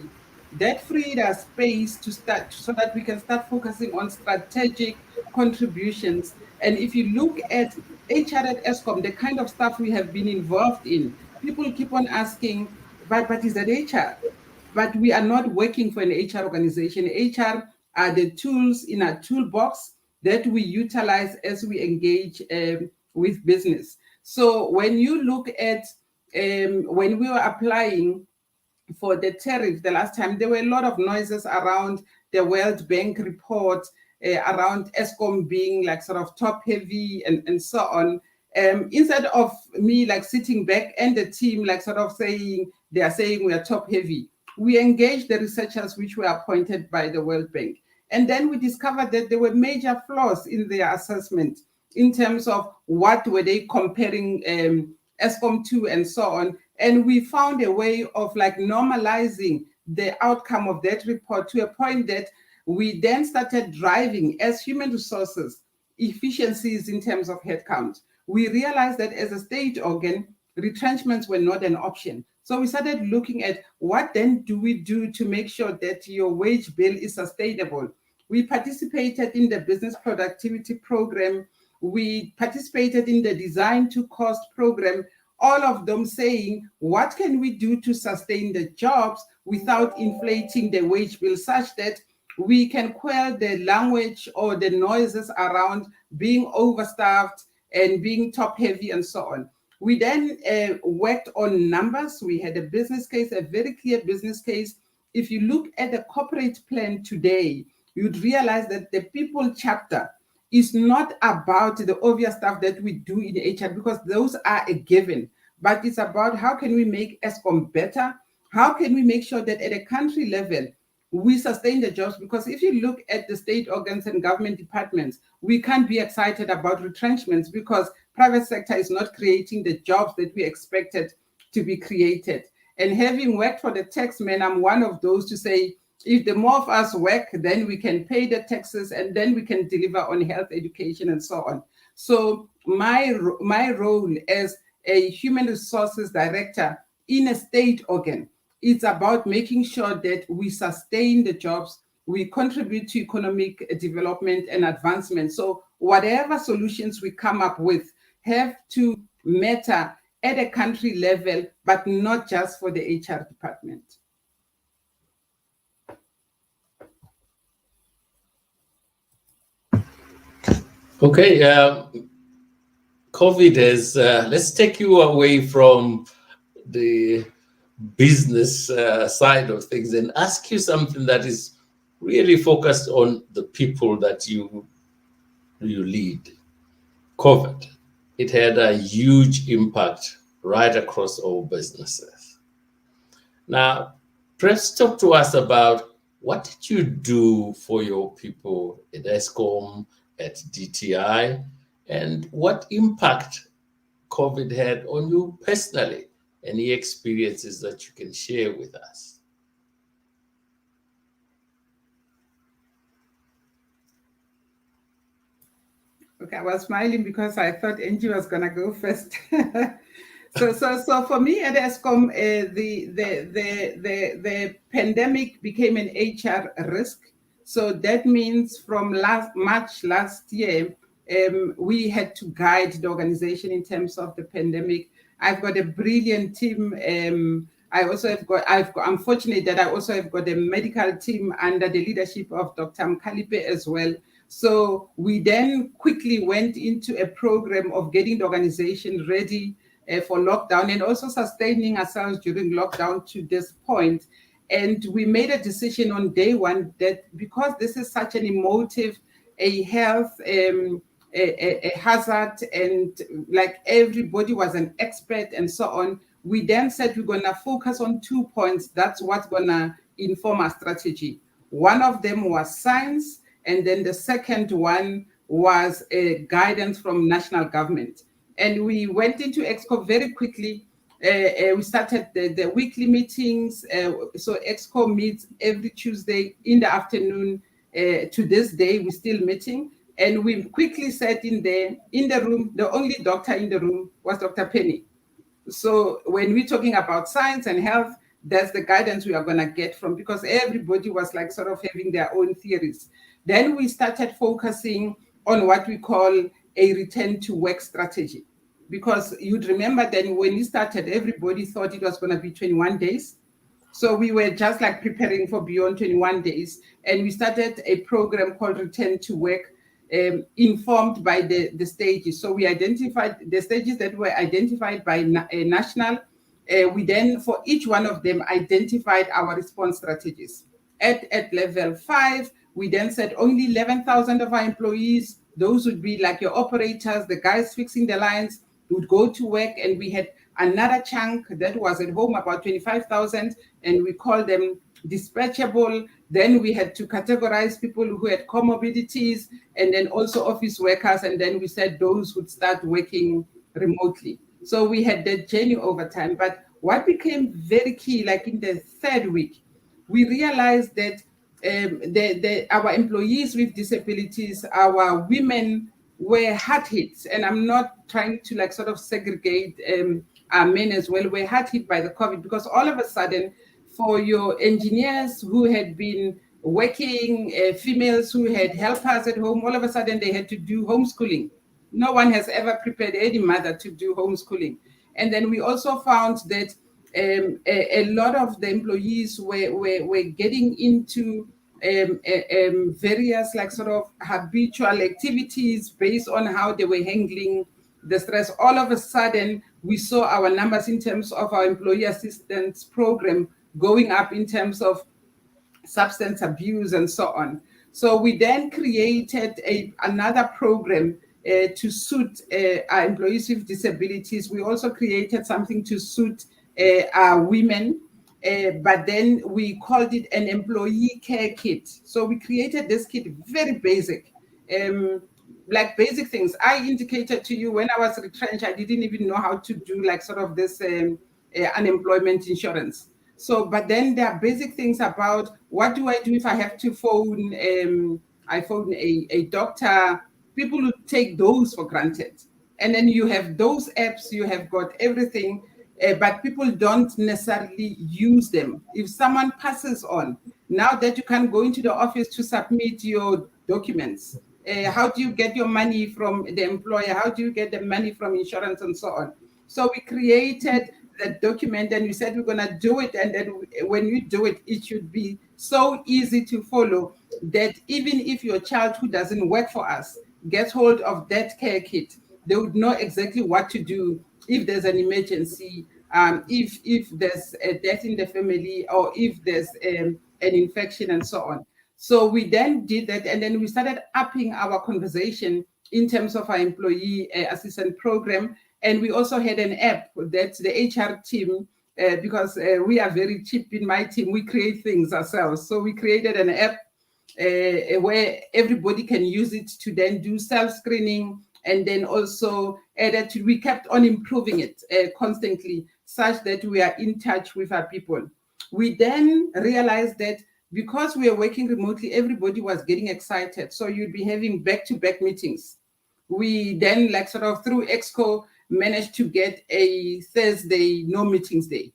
That freed us space to start so that we can start focusing on strategic contributions. And if you look at HR at Eskom, the kind of stuff we have been involved in, people keep on asking, but is that HR? But we are not working for an HR organization. HR are the tools in our toolbox that we utilize as we engage with business. So when you look at when we were applying for the tariff the last time, there were a lot of noises around the World Bank report, around Eskom being like sort of top heavy and so on. Instead of me like sitting back and the team like sort of saying, they are saying we are top heavy, we engaged the researchers which were appointed by the World Bank. And then we discovered that there were major flaws in their assessment in terms of what were they comparing Eskom to and so on. And we found a way of like normalizing the outcome of that report to a point that we then started driving as human resources efficiencies in terms of headcount. We realized that as a state organ, retrenchments were not an option. So we started looking at what then do we do to make sure that your wage bill is sustainable. We participated in the business productivity program. We participated in the design to cost program, all of them saying, what can we do to sustain the jobs without inflating the wage bill such that we can quell the language or the noises around being overstaffed and being top heavy and so on. We then worked on numbers. We had a business case, a very clear business case. If you look at the corporate plan today, you'd realize that the people chapter is not about the obvious stuff that we do in HR because those are a given, but it's about how can we make Eskom better? How can we make sure that at a country level, we sustain the jobs? Because if you look at the state organs and government departments, we can't be excited about retrenchments because private sector is not creating the jobs that we expected to be created. And having worked for the taxman, I'm one of those to say, If the more of us work, then we can pay the taxes, and then we can deliver on health education and so on. So my role as a human resources director in a state organ, it's about making sure that we sustain the jobs, we contribute to economic development and advancement. So whatever solutions we come up with have to matter at a country level, but not just for the HR department. Okay, COVID has, let's take you away from the business side of things and ask you something that is really focused on the people that you lead. COVID, it had a huge impact right across all businesses. Now, perhaps talk to us about what did you do for your people at Eskom, at DTI, and what impact COVID had on you personally? Any experiences that you can share with us? Okay, I was smiling because I thought Angie was gonna go first. So for me at Eskom, the pandemic became an HR risk. So that means from March last year, we had to guide the organization in terms of the pandemic. I've got a brilliant team. I'm fortunate that I also have got a medical team under the leadership of Dr. Mkalipe as well. So we then quickly went into a program of getting the organization ready for lockdown and also sustaining ourselves during lockdown to this point. And we made a decision on day one that because this is such an emotive, a health, a hazard, and like everybody was an expert and so on, we then said we're going to focus on 2 points. That's what's going to inform our strategy. One of them was science, and then the second one was a guidance from national government. And we went into Exco very quickly. We started the weekly meetings. So Exco meets every Tuesday in the afternoon. To this day, we're still meeting. And we quickly sat in the room. The only doctor in the room was Dr. Penny. So when we're talking about science and health, that's the guidance we are going to get from, because everybody was like sort of having their own theories. Then we started focusing on what we call a return to work strategy. Because you'd remember then when we started, everybody thought it was going to be 21 days. So we were just like preparing for beyond 21 days. And we started a program called Return to Work, informed by the stages. So we identified the stages that were identified by national. We then, for each one of them, identified our response strategies. At level 5, we then said only 11,000 of our employees, those would be like your operators, the guys fixing the lines, would go to work, and we had another chunk that was at home, about 25,000, and we called them dispatchable. Then we had to categorize people who had comorbidities, and then also office workers, and then we said those would start working remotely. So we had that journey over time. But what became very key, like in the 3rd week, we realized that our employees with disabilities, our women, were hard hit. And I'm not trying to like sort of segregate our men as well. We're hard hit by the COVID, because all of a sudden, for your engineers who had been working, females who had helpers at home, all of a sudden they had to do homeschooling. No one has ever prepared any mother to do homeschooling. And then we also found that a lot of the employees were getting into various like sort of habitual activities based on how they were handling the stress. All of a sudden, we saw our numbers in terms of our employee assistance program going up in terms of substance abuse and so on. So we then created another program to suit our employees with disabilities. We also created something to suit our women, but then we called it an employee care kit. So we created this kit, very basic, like basic things. I indicated to you when I was retrenched, I didn't even know how to do like sort of this unemployment insurance. So, but then there are basic things about what do I do if I have to phone, I phone a doctor. People would take those for granted. And then you have those apps, you have got everything, but people don't necessarily use them. If someone passes on, now that you can go into the office to submit your documents, how do you get your money from the employer? How do you get the money from insurance and so on? So we created that document and we said we're going to do it. And then when you do it, it should be so easy to follow that even if your child who doesn't work for us gets hold of that care kit, they would know exactly what to do if there's an emergency, if there's a death in the family, or if there's an infection and so on. So we then did that, and then we started upping our conversation in terms of our employee assistance program. And we also had an app that the HR team, because we are very cheap in my team, we create things ourselves. So we created an app where everybody can use it to then do self-screening, and then also added to, we kept on improving it constantly, such that we are in touch with our people. We then realized that because we are working remotely, everybody was getting excited. So you'd be having back-to-back meetings. We then, like sort of through Exco, managed to get a Thursday no meetings day,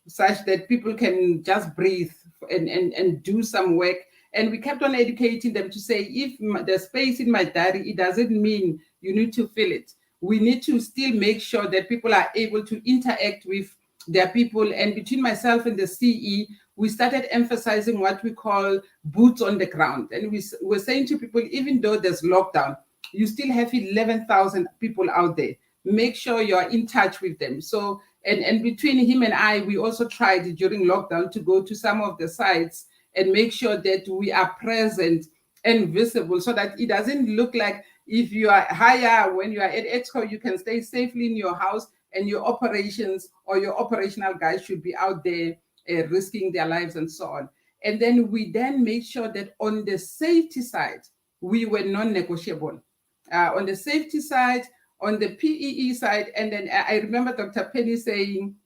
such that people can just breathe and do some work. And we kept on educating them to say, if there's space in my diary, it doesn't mean you need to fill it. We need to still make sure that people are able to interact with their people. And between myself and the CE, we started emphasizing what we call boots on the ground. And we were saying to people, even though there's lockdown, you still have 11,000 people out there. Make sure you're in touch with them. So, and between him and I, we also tried during lockdown to go to some of the sites and make sure that we are present and visible, so that it doesn't look like if you are higher, when you are at Exco, you can stay safely in your house, and your operations or your operational guys should be out there risking their lives and so on. And then we then made sure that on the safety side, we were non-negotiable. On the safety side, on the PEE side, and then I remember Dr. Penny saying,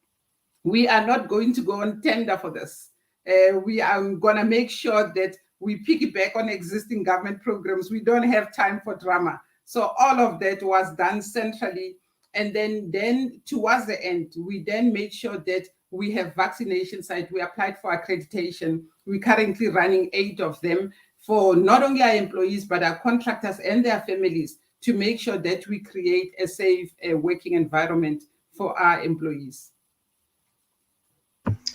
we are not going to go on tender for this. We are going to make sure that we piggyback on existing government programs. We don't have time for drama. So all of that was done centrally. And then towards the end, we then made sure that we have vaccination sites. We applied for accreditation. We're currently running 8 of them for not only our employees, but our contractors and their families, to make sure that we create a safe working environment for our employees.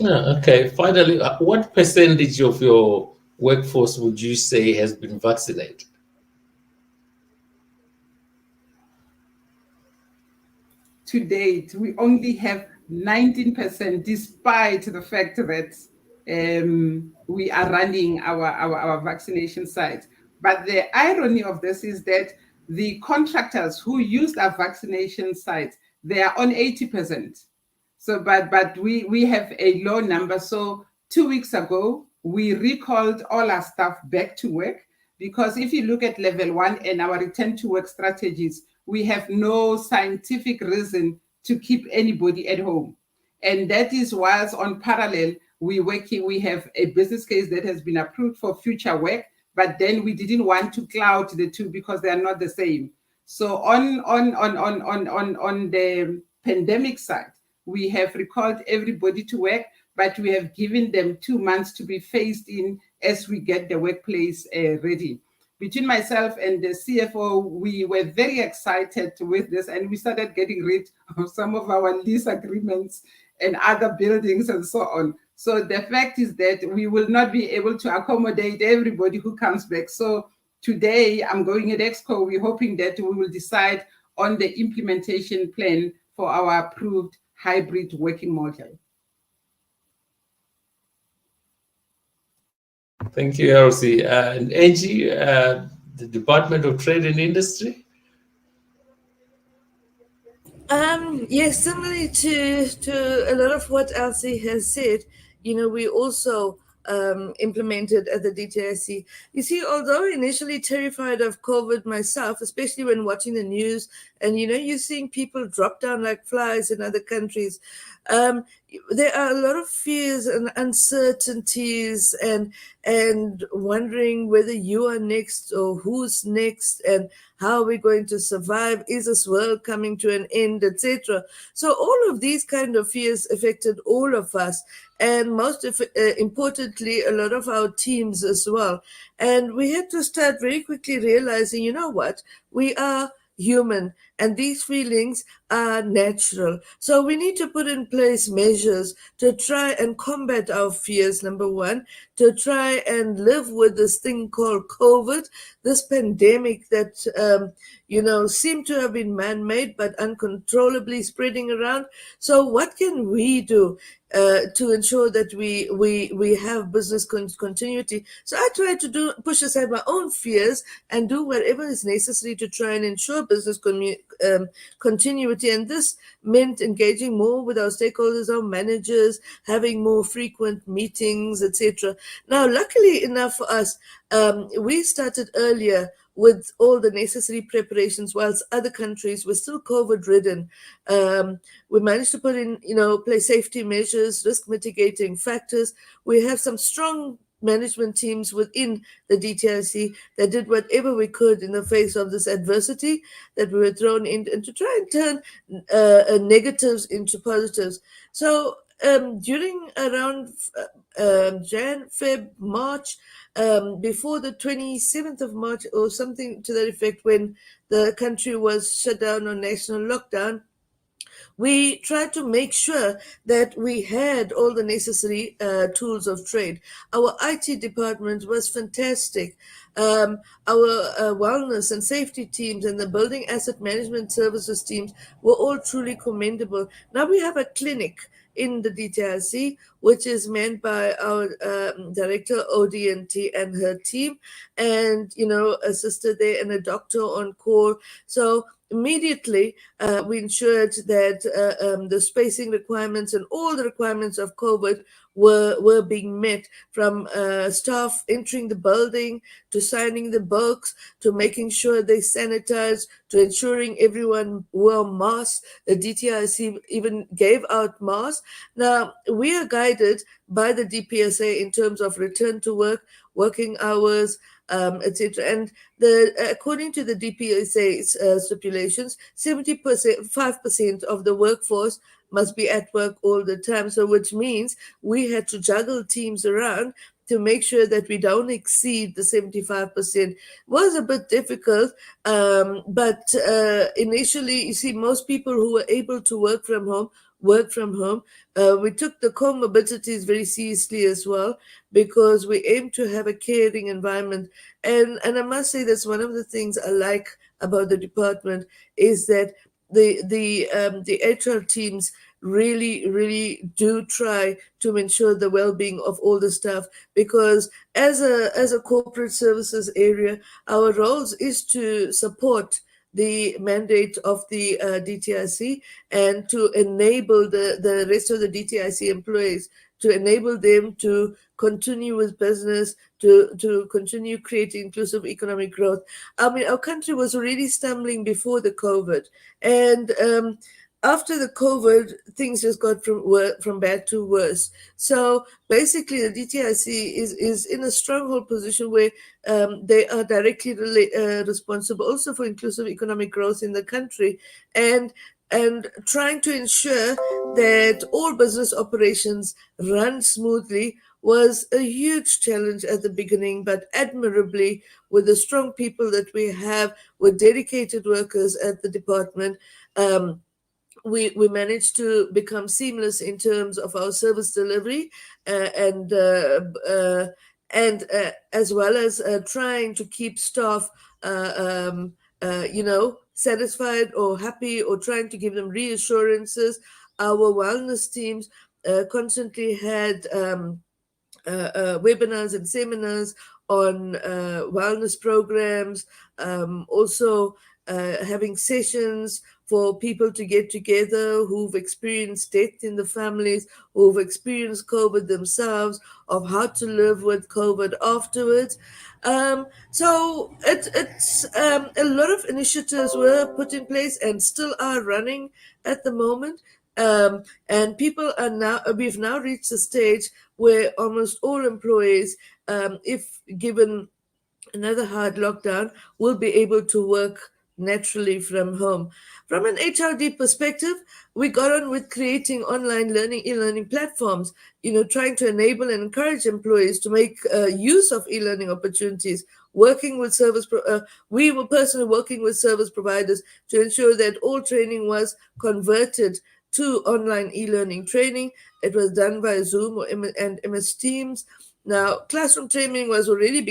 Okay, finally, what percentage of your workforce would you say has been vaccinated? To date, we only have 19%, despite the fact that we are running our vaccination site. But the irony of this is that the contractors who used our vaccination sites, they are on 80%. So, but we have a low number. So 2 weeks ago, we recalled all our staff back to work, because if you look at level 1 and our return to work strategies, we have no scientific reason to keep anybody at home. And that is whilst on parallel, we have a business case that has been approved for future work, but then we didn't want to cloud the two because they are not the same. So on the pandemic side, we have recalled everybody to work, but we have given them 2 months to be phased in as we get the workplace ready. Between myself and the CFO, we were very excited with this, and we started getting rid of some of our lease agreements and other buildings and so on. So the fact is that we will not be able to accommodate everybody who comes back. So today I'm going at Exco, we're hoping that we will decide on the implementation plan for our approved hybrid working model. Thank you, Elsie. And Angie, the Department of Trade and Industry? Yes, similarly to a lot of what Elsie has said, we also implemented at the DTIC. You see, although initially terrified of COVID myself, especially when watching the news and, you're seeing people drop down like flies in other countries, there are a lot of fears and uncertainties and wondering whether you are next or who's next and how are we going to survive, is this world coming to an end, etc. So all of these kind of fears affected all of us, and most importantly, a lot of our teams as well. And we had to start very quickly realizing, you know what, we are human and these feelings are natural. So we need to put in place measures to try and combat our fears, number one, to try and live with this thing called COVID, this pandemic that, seemed to have been man-made but uncontrollably spreading around. So what can we do to ensure that we have business continuity? So I try to push aside my own fears and do whatever is necessary to try and ensure business continuity. And this meant engaging more with our stakeholders, our managers, having more frequent meetings, etc. Now, luckily enough for us, we started earlier with all the necessary preparations, whilst other countries were still COVID-ridden. We managed to put in, place safety measures, risk mitigating factors. We have some strong management teams within the DTIC that did whatever we could in the face of this adversity that we were thrown in, and to try and turn negatives into positives. So during around Jan, Feb, March, before the 27th of March or something to that effect, when the country was shut down on national lockdown, we tried to make sure that we had all the necessary tools of trade. Our IT department was fantastic. Our wellness and safety teams and the building asset management services teams were all truly commendable. Now we have a clinic in the DTIC, which is manned by our director, ODNT, and her team, and, a sister there and a doctor on call. So immediately, we ensured that the spacing requirements and all the requirements of COVID were being met, from staff entering the building to signing the books to making sure they sanitized to ensuring everyone wore masks. The DTIC even gave out masks. Now, we are guided by the DPSA in terms of return to work, working hours, etc. And according to the DPSA stipulations, 5% of the workforce must be at work all the time. So which means we had to juggle teams around to make sure that we don't exceed the 75%. Was a bit difficult, but initially, you see, most people who were able to work from home. We took the comorbidities very seriously as well, because we aim to have a caring environment. And I must say that's one of the things I like about the department, is that the HR teams really do try to ensure the well-being of all the staff, because as a corporate services area, our roles is to support the mandate of the DTIC and to enable the rest of the DTIC employees, to enable them to continue with business, to continue creating inclusive economic growth. I mean, our country was already stumbling before the COVID, and after the COVID, things just got from bad to worse. So basically, the DTIC is in a stronghold position where they are directly responsible also for inclusive economic growth in the country, and trying to ensure that all business operations run smoothly was a huge challenge at the beginning, but admirably, with the strong people that we have, with dedicated workers at the department, we managed to become seamless in terms of our service delivery, and as well as trying to keep staff, satisfied or happy, or trying to give them reassurances. Our wellness teams constantly had webinars and seminars on wellness programs, also having sessions for people to get together who've experienced death in the families, who've experienced COVID themselves, of how to live with COVID afterwards. So it's a lot of initiatives were put in place and still are running at the moment And we've now reached a stage where almost all employees, if given another hard lockdown, will be able to work naturally from home. From an HRD perspective, we got on with creating online e-learning platforms, trying to enable and encourage employees to make use of e-learning opportunities, working with we were personally working with service providers to ensure that all training was converted to online e-learning training. It was done via Zoom and MS Teams. Now, classroom training was already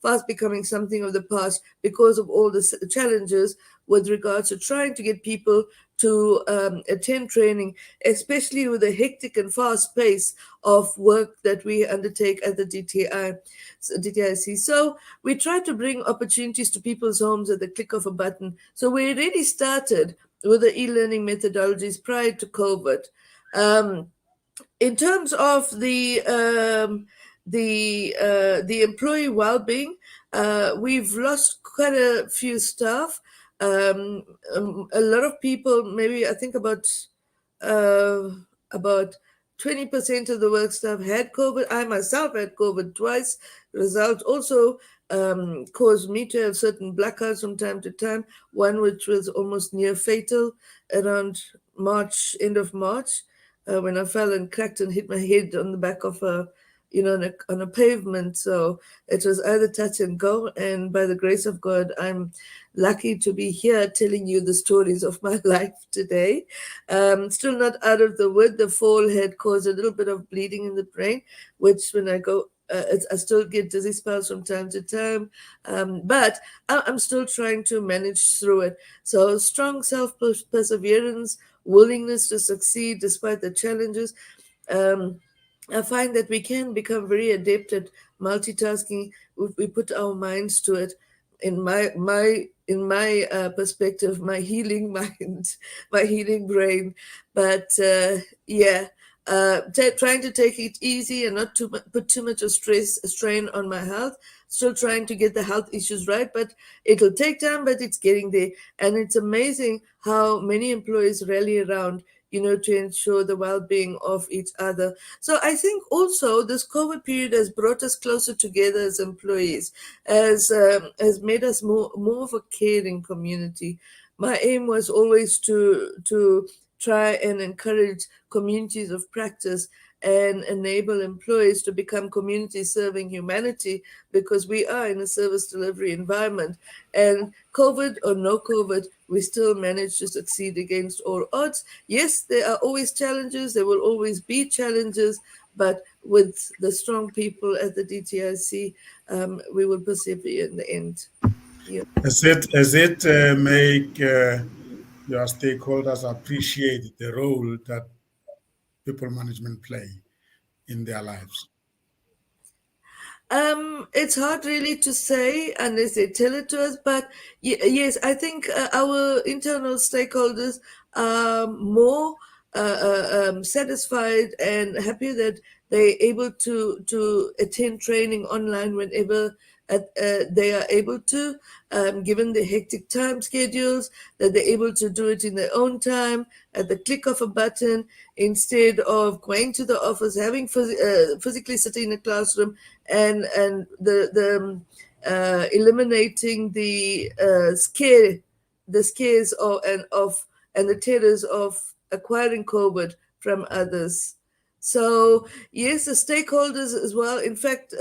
fast becoming something of the past because of all the challenges with regards to trying to get people to attend training, especially with the hectic and fast pace of work that we undertake at the DTIC. So we try to bring opportunities to people's homes at the click of a button. So we already started with the e-learning methodologies prior to COVID. In terms of the employee well-being, we've lost quite a few staff. A lot of people, maybe I think about 20% of the work staff had COVID. I myself had COVID twice. The result also caused me to have certain blackouts from time to time, one which was almost near fatal around March, end of March, when I fell and cracked and hit my head on the back of on a pavement. So it was either touch and go. And by the grace of God, I'm lucky to be here telling you the stories of my life today. Still not out of the wood. The fall had caused a little bit of bleeding in the brain, which when I go, I still get dizzy spells from time to time, but I'm still trying to manage through it. So strong self-perseverance, willingness to succeed despite the challenges. I find that we can become very adept at multitasking if we put our minds to it. In my perspective, my healing mind, my healing brain, but trying to take it easy and not to put too much of strain on my health. Still trying to get the health issues right, but it'll take time, but it's getting there. And it's amazing how many employees rally around, to ensure the well-being of each other. So I think also this COVID period has brought us closer together as employees, has made us more of a caring community. My aim was always to try and encourage communities of practice and enable employees to become community serving humanity, because we are in a service delivery environment. And COVID or no COVID, we still manage to succeed against all odds. Yes, there are always challenges. There will always be challenges. But with the strong people at the DTIC, we will persevere in the end. Yeah. Does it make your stakeholders appreciate the role that people management play in their lives? It's hard really to say unless they tell it to us, but yes, I think our internal stakeholders are more satisfied and happy that they're able to attend training online whenever they are able to, given the hectic time schedules, that they're able to do it in their own time at the click of a button, instead of going to the office, having physically sitting in a classroom, and the eliminating the scares and the terrors of acquiring COVID from others. So yes, the stakeholders as well. In fact,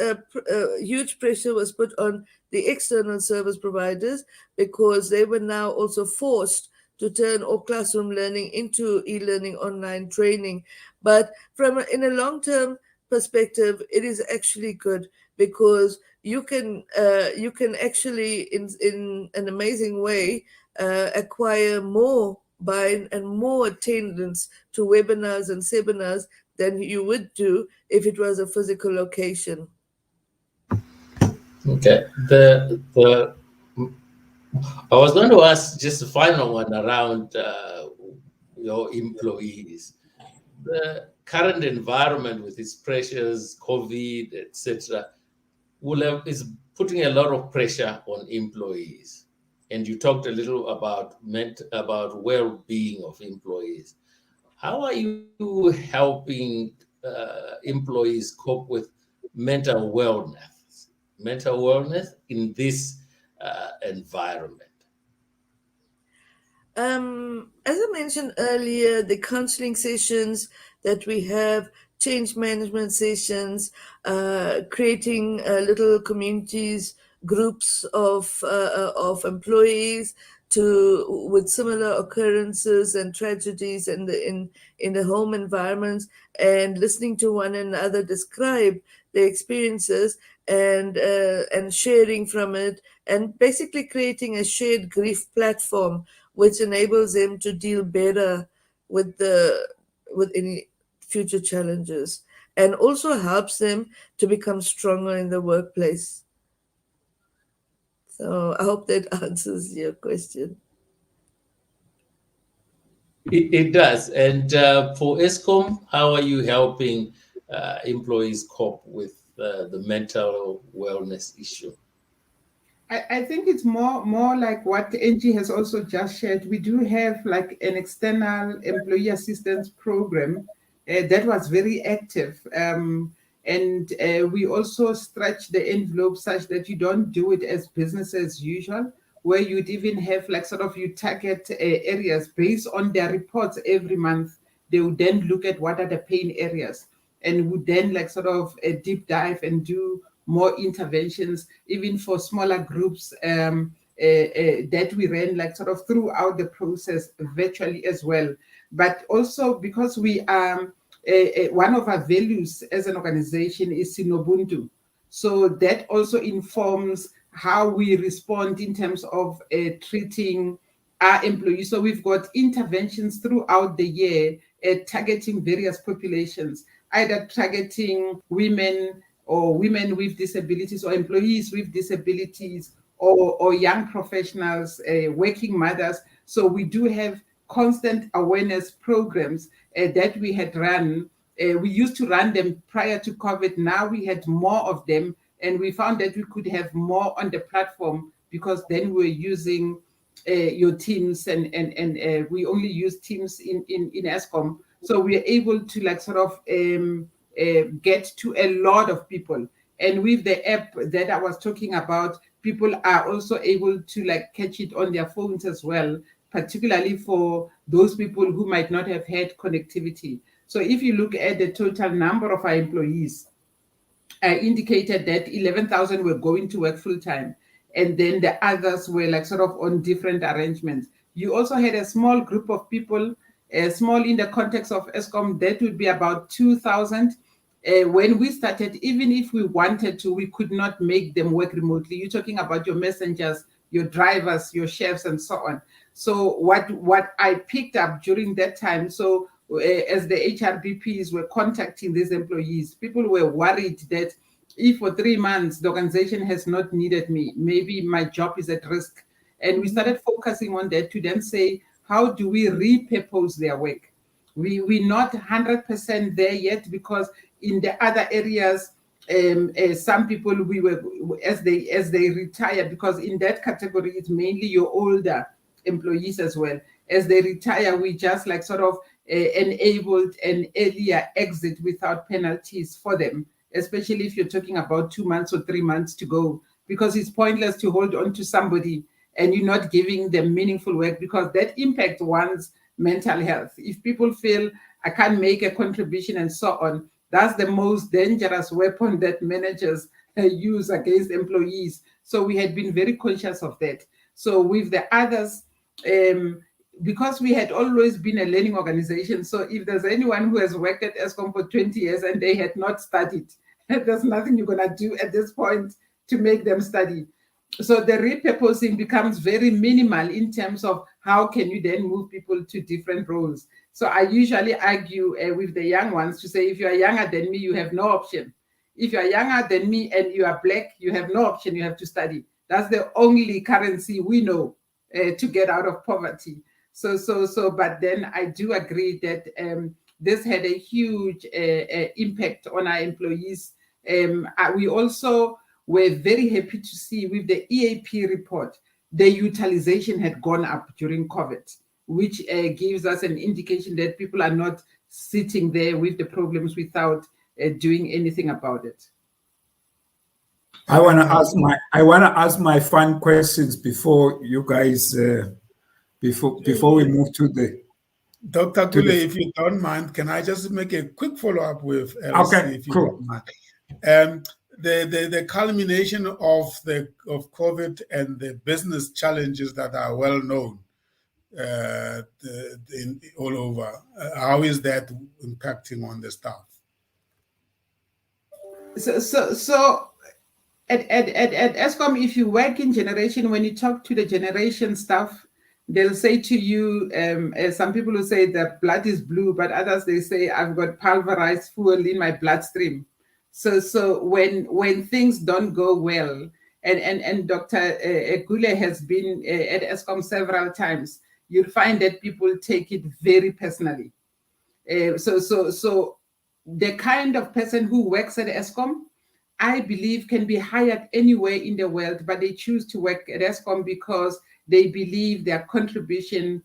huge pressure was put on the external service providers, because they were now also forced to turn all classroom learning into e-learning online training. But in a long-term perspective, it is actually good, because you can actually in an amazing way acquire more buy-in and more attendance to webinars and seminars than you would do if it was a physical location. Okay. I was going to ask just a final one around your employees. The current environment with its pressures, COVID, etc., is putting a lot of pressure on employees. And you talked a little about well-being of employees. How are you helping employees cope with mental wellness in this environment? As I mentioned earlier, the counseling sessions that we have, change management sessions, creating little communities, groups of employees with similar occurrences and tragedies in the home environments, and listening to one another describe their experiences and sharing from it, and basically creating a shared grief platform which enables them to deal better with any future challenges, and also helps them to become stronger in the workplace. So I hope that answers your question. It does. And for Eskom, how are you helping employees cope with the mental wellness issue? I think it's more like what Angie has also just shared. We do have like an external employee assistance program that was very active. And we also stretch the envelope such that you don't do it as business as usual, where you'd even have like sort of you target areas based on their reports every month. They would then look at what are the pain areas, and would then like sort of a deep dive and do more interventions, even for smaller groups that we ran like sort of throughout the process virtually as well. But also because we are, one of our values as an organization is Sinobuntu. So that also informs how we respond in terms of treating our employees. So we've got interventions throughout the year targeting various populations, either targeting women or women with disabilities, or employees with disabilities, or young professionals, working mothers. So we do have constant awareness programs that we had run. We used to run them prior to COVID. Now we had more of them, and we found that we could have more on the platform, because then we're using your Teams, and we only use Teams in Eskom. So we're able to like sort of get to a lot of people. And with the app that I was talking about, people are also able to like catch it on their phones as well, particularly for those people who might not have had connectivity. So if you look at the total number of our employees, I indicated that 11,000 were going to work full time, and then the others were like sort of on different arrangements. You also had a small group of people, small in the context of Eskom, that would be about 2,000. When we started, even if we wanted to, we could not make them work remotely. You're talking about your messengers, your drivers, your chefs, and so on. So what I picked up during that time, so as the HRBPs were contacting these employees, people were worried that if for 3 months the organization has not needed me, maybe my job is at risk. And we started focusing on that to then say, how do we repurpose their work? We're not 100% there yet, because in the other areas, some people we were as they retire, because in that category it's mainly your older employees as well. As they retire, we just like sort of enabled an earlier exit without penalties for them, especially if you're talking about 2 months or 3 months to go, because it's pointless to hold on to somebody and you're not giving them meaningful work, because that impacts one's mental health. If people feel I can't make a contribution and so on, that's the most dangerous weapon that managers use against employees. So we had been very conscious of that. So with the others, because we had always been a learning organization, so if there's anyone who has worked at Eskom for 20 years and they had not studied, there's nothing you're going to do at this point to make them study. So the repurposing becomes very minimal in terms of how can you then move people to different roles. So I usually argue with the young ones to say, if you are younger than me, you have no option. If you are younger than me and you are Black, you have no option, you have to study. That's the only currency we know to get out of poverty. But then I do agree that this had a huge impact on our employees. We also were very happy to see with the EAP report, the utilization had gone up during COVID. which gives us an indication that people are not sitting there with the problems without doing anything about it. I want to ask my fun questions before you guys before we move to the. Dr. Pule, if you don't mind, can I just make a quick follow-up with Elsie? Okay, if you cool. don't mind. The culmination of COVID and the business challenges that are well known all over, how is that impacting on the staff? So at Eskom, if you work in generation, when you talk to the generation staff, they'll say to you, some people will say the blood is blue, but others they say I've got pulverized fuel in my bloodstream. So when things don't go well, and Dr. Pule has been at Eskom several times, you'll find that people take it very personally. So the kind of person who works at Eskom, I believe, can be hired anywhere in the world, but they choose to work at Eskom because they believe their contribution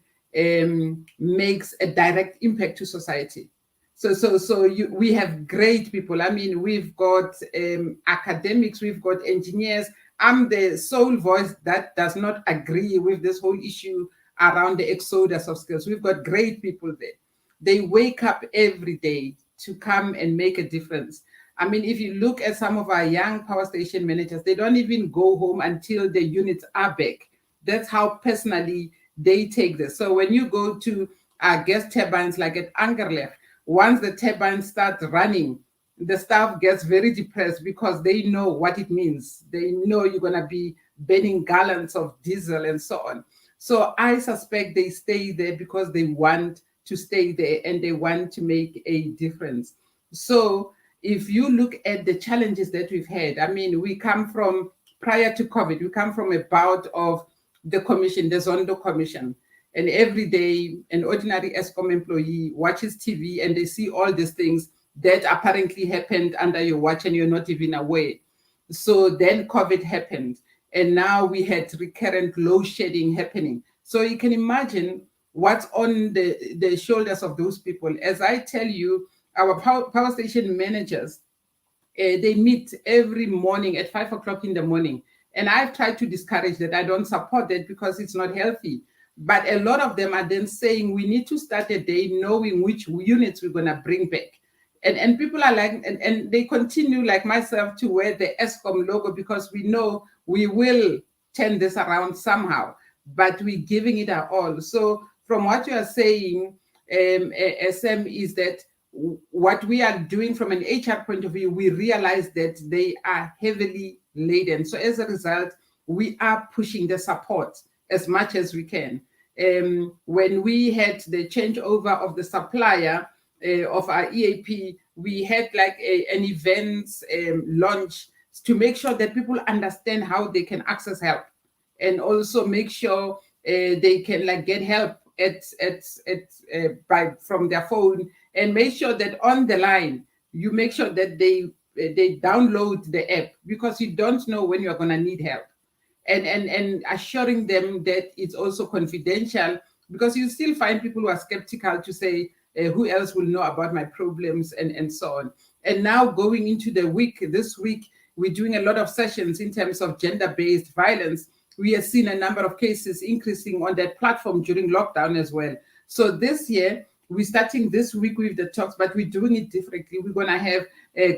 makes a direct impact to society. We have great people. I mean, we've got academics, we've got engineers. I'm the sole voice that does not agree with this whole issue around the exodus of skills. We've got great people there. They wake up every day to come and make a difference. I mean, if you look at some of our young power station managers, they don't even go home until the units are back. That's how personally they take this. So when you go to our gas turbines like at Angerlecht, once the turbines start running, the staff gets very depressed because they know what it means. They know you're going to be burning gallons of diesel and so on. So I suspect they stay there because they want to stay there and they want to make a difference. So if you look at the challenges that we've had, I mean, we come from, prior to COVID, we come from a bout of the commission, the Zondo Commission. And every day, an ordinary Eskom employee watches TV and they see all these things that apparently happened under your watch and you're not even aware. So then COVID happened. And now we had recurrent load shedding happening. So you can imagine what's on the shoulders of those people. As I tell you, our power station managers, they meet every morning at 5 o'clock in the morning. And I've tried to discourage that. I don't support that because it's not healthy. But a lot of them are then saying we need to start a day knowing which units we're going to bring back. And people are like, and they continue like myself to wear the Eskom logo because we know we will turn this around somehow, but we're giving it our all. So from what you are saying, SM, is that what we are doing from an HR point of view, we realize that they are heavily laden. So as a result, we are pushing the support as much as we can. When we had the changeover of the supplier of our EAP, we had like an events launch to make sure that people understand how they can access help, and also make sure they can like get help from their phone, and make sure that on the line you make sure that they download the app, because you don't know when you're going to need help, and assuring them that it's also confidential, because you still find people who are skeptical to say who else will know about my problems and so on. And now going into the week, this week we're doing a lot of sessions in terms of gender-based violence. We have seen a number of cases increasing on that platform during lockdown as well. So this year, we're starting this week with the talks, but we're doing it differently. We're going to have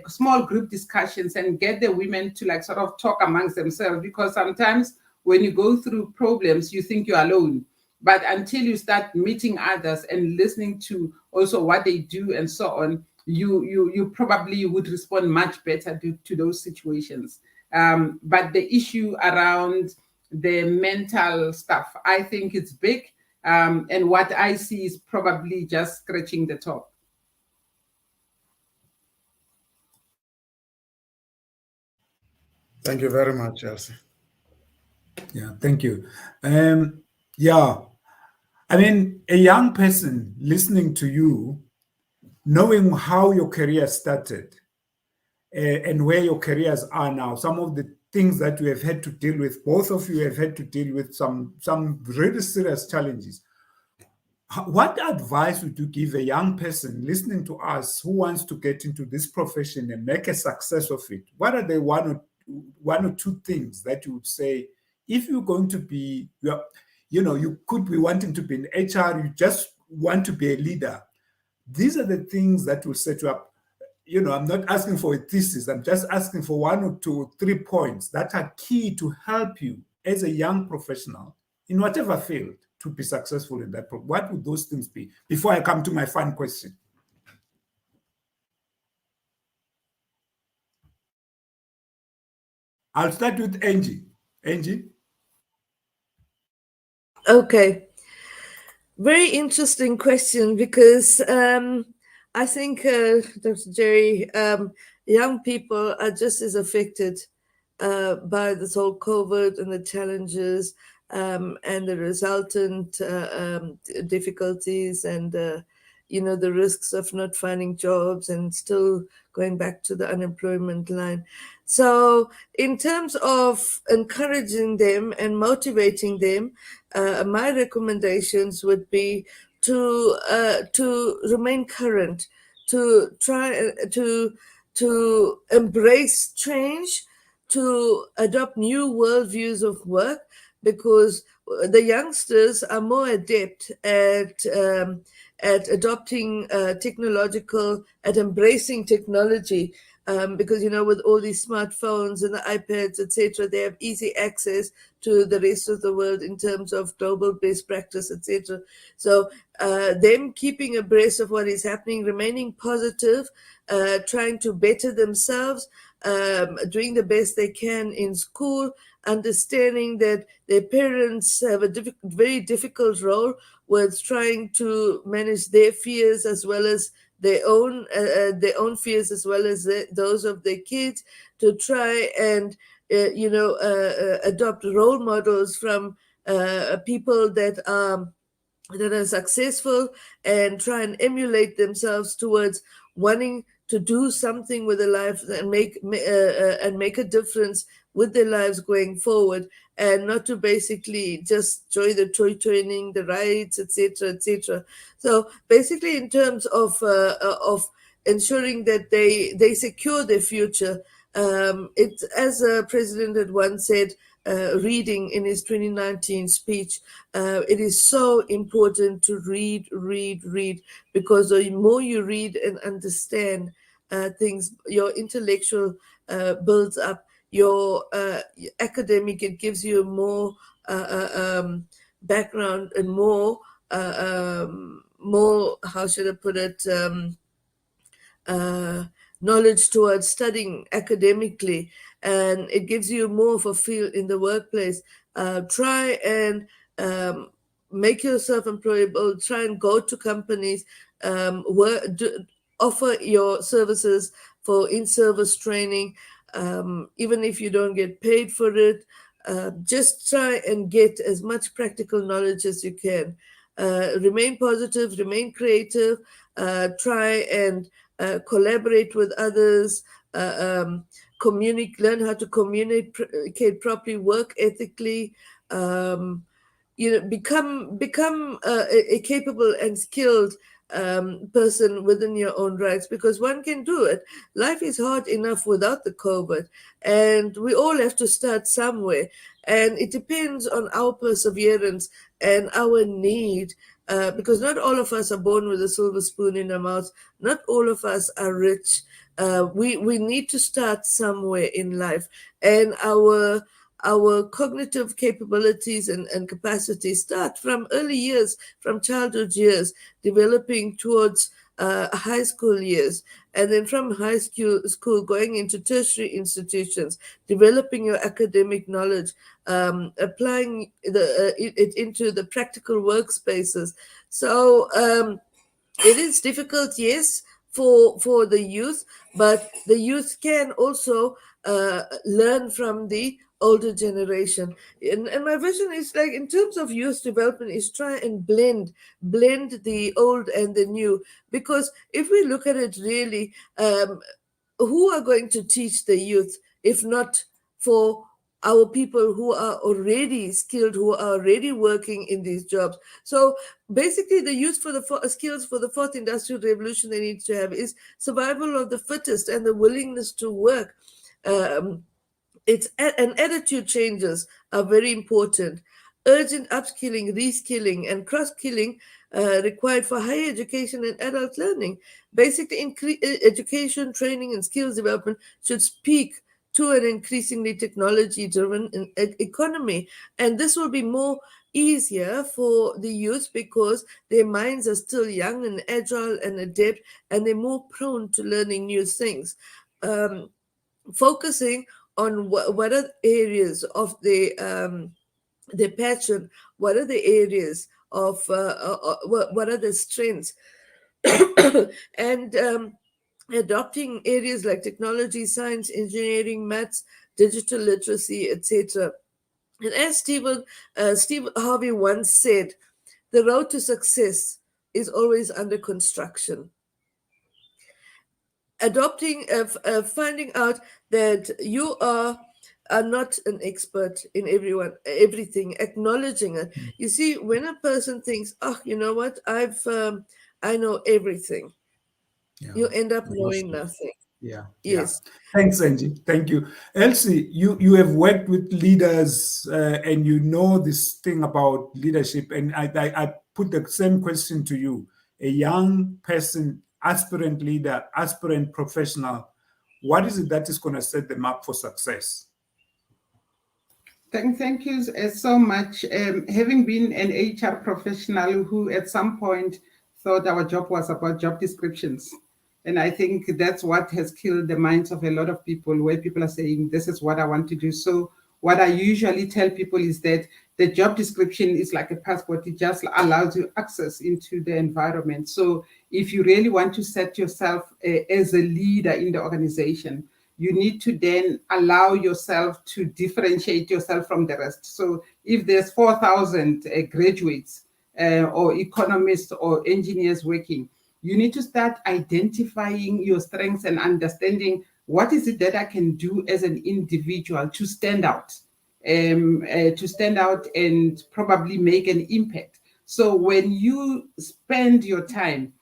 small group discussions and get the women to like sort of talk amongst themselves, because sometimes when you go through problems, you think you're alone. But until you start meeting others and listening to also what they do and so on, you probably would respond much better to those situations. But the issue around the mental stuff, I think it's big. And what I see is probably just scratching the top. Thank you very much, Elsie. Yeah, thank you. Yeah, I mean, a young person listening to you, knowing how your career started and where your careers are now, some of the things that you have had to deal with, both of you have had to deal with some really serious challenges. what advice would you give a young person listening to us who wants to get into this profession and make a success of it? What are the one or two things that you would say if you're going to be, you could be wanting to be in HR, you just want to be a leader? These are the things that will set you up. I'm not asking for a thesis. I'm just asking for 1 or 2 or 3 points that are key to help you as a young professional in whatever field to be successful in that. What would those things be? Before I come to my fun question. I'll start with Angie. Angie? Okay. Very interesting question, because I think, Dr. Jerry, young people are just as affected by this whole COVID and the challenges and the resultant difficulties and, the risks of not finding jobs and still going back to the unemployment line. So in terms of encouraging them and motivating them, my recommendations would be to remain current, to try to embrace change, to adopt new worldviews of work, because the youngsters are more adept at adopting at embracing technology. Because with all these smartphones and the iPads, etc., they have easy access to the rest of the world in terms of global best practice, etc. So them keeping abreast of what is happening, remaining positive, trying to better themselves, doing the best they can in school, understanding that their parents have a very difficult role with trying to manage their fears as well as their own fears as well as those of their kids, to try and adopt role models from people that are successful, and try and emulate themselves towards wanting to do something with their life and make a difference with their lives going forward, and not to basically just join the toy training, the rides, etc., etc. So basically, in terms of ensuring that they secure their future, it's, as a president had once said, reading in his 2019 speech, it is so important to read, because the more you read and understand things, your intellectual builds up, your academic, it gives you more background and more, how should I put it, knowledge towards studying academically, and it gives you more of a feel in the workplace. Try and make yourself employable. Try and go to companies, offer your services for in-service training, even if you don't get paid for it. Just try and get as much practical knowledge as you can. Remain positive, remain creative, try and collaborate with others, learn how to communicate properly, work ethically, become a capable and skilled person within your own rights, because one can do it. Life is hard enough without the COVID, and we all have to start somewhere, and it depends on our perseverance and our need, because not all of us are born with a silver spoon in our mouth. Not all of us are rich. We need to start somewhere in life, and our cognitive capabilities and capacities start from early years, from childhood years, developing towards high school years, and then from high school going into tertiary institutions, developing your academic knowledge, applying it into the practical workspaces. So it is difficult, yes, for the youth, but the youth can also learn from the older generation. And my vision is, like, in terms of youth development, is try and blend the old and the new, because if we look at it really, who are going to teach the youth if not for our people who are already skilled, who are already working in these jobs. So basically, the youth for the skills for the fourth industrial revolution they need to have is survival of the fittest and the willingness to work. And attitude changes are very important. Urgent upskilling, reskilling, and cross-skilling required for higher education and adult learning. Basically, education, training, and skills development should speak to an increasingly technology-driven economy. And this will be more easier for the youth because their minds are still young and agile and adept, and they're more prone to learning new things. Focusing on what are areas of their passion, what are the areas of what are the strengths, and adopting areas like technology, science, engineering, maths, digital literacy, etc. And as Steve Harvey once said, the road to success is always under construction. Finding out that you are not an expert in everything, acknowledging it. You see, when a person thinks, oh, you know what, I know everything, you end up knowing nothing. Yeah. Yes. Yeah. Thanks, Angie. Thank you. Elsie, you have worked with leaders and you know this thing about leadership. And I put the same question to you. A young person, aspirant leader, aspirant professional, what is it that is going to set them up for success? Thank you so much. Having been an HR professional who at some point thought our job was about job descriptions. And I think that's what has killed the minds of a lot of people, where people are saying, this is what I want to do. So what I usually tell people is that the job description is like a passport. It just allows you access into the environment. So if you really want to set yourself as a leader in the organization, you need to then allow yourself to differentiate yourself from the rest. So if there's 4,000 graduates or economists or engineers working, you need to start identifying your strengths and understanding what is it that I can do as an individual to stand out, and probably make an impact. So when you spend your time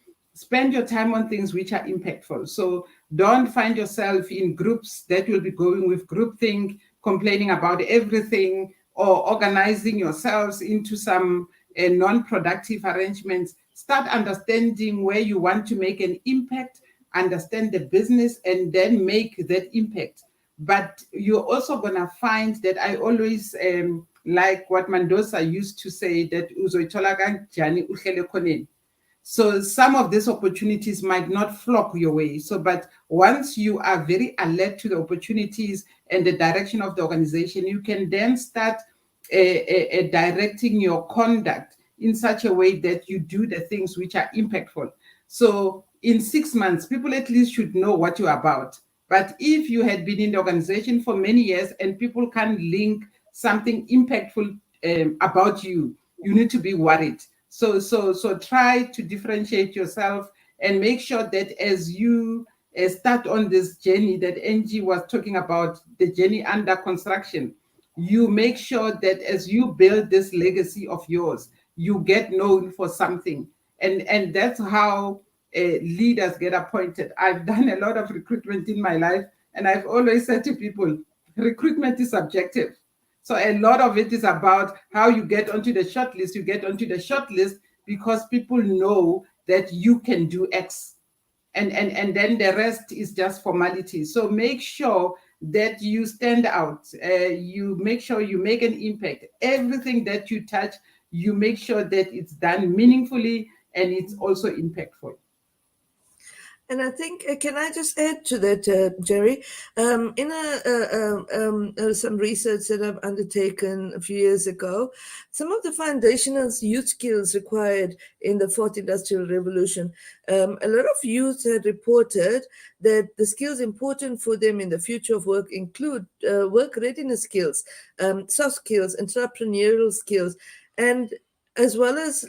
on things which are impactful. So don't find yourself in groups that will be going with groupthink, complaining about everything, or organizing yourselves into some non-productive arrangements. Start understanding where you want to make an impact, understand the business, and then make that impact. But you're also going to find that I always like what Mendoza used to say, that uzoithola kanjani uhlele khoneni. So some of these opportunities might not flock your way. So, but once you are very alert to the opportunities and the direction of the organization, you can then start directing your conduct in such a way that you do the things which are impactful. So in 6 months, people at least should know what you're about. But if you had been in the organization for many years and people can't link something impactful about you, you need to be worried. So try to differentiate yourself and make sure that as you start on this journey that Angie was talking about, the journey under construction, you make sure that as you build this legacy of yours, you get known for something. And that's how leaders get appointed. I've done a lot of recruitment in my life, and I've always said to people, recruitment is subjective. So a lot of it is about how you get onto the shortlist. You get onto the shortlist because people know that you can do X. And then the rest is just formality. So make sure that you stand out. You make sure you make an impact. Everything that you touch, you make sure that it's done meaningfully and it's also impactful. And I think, can I just add to that, Jerry? In some research that I've undertaken a few years ago, some of the foundational youth skills required in the fourth industrial revolution, a lot of youth had reported that the skills important for them in the future of work include work readiness skills, soft skills, entrepreneurial skills, and as well as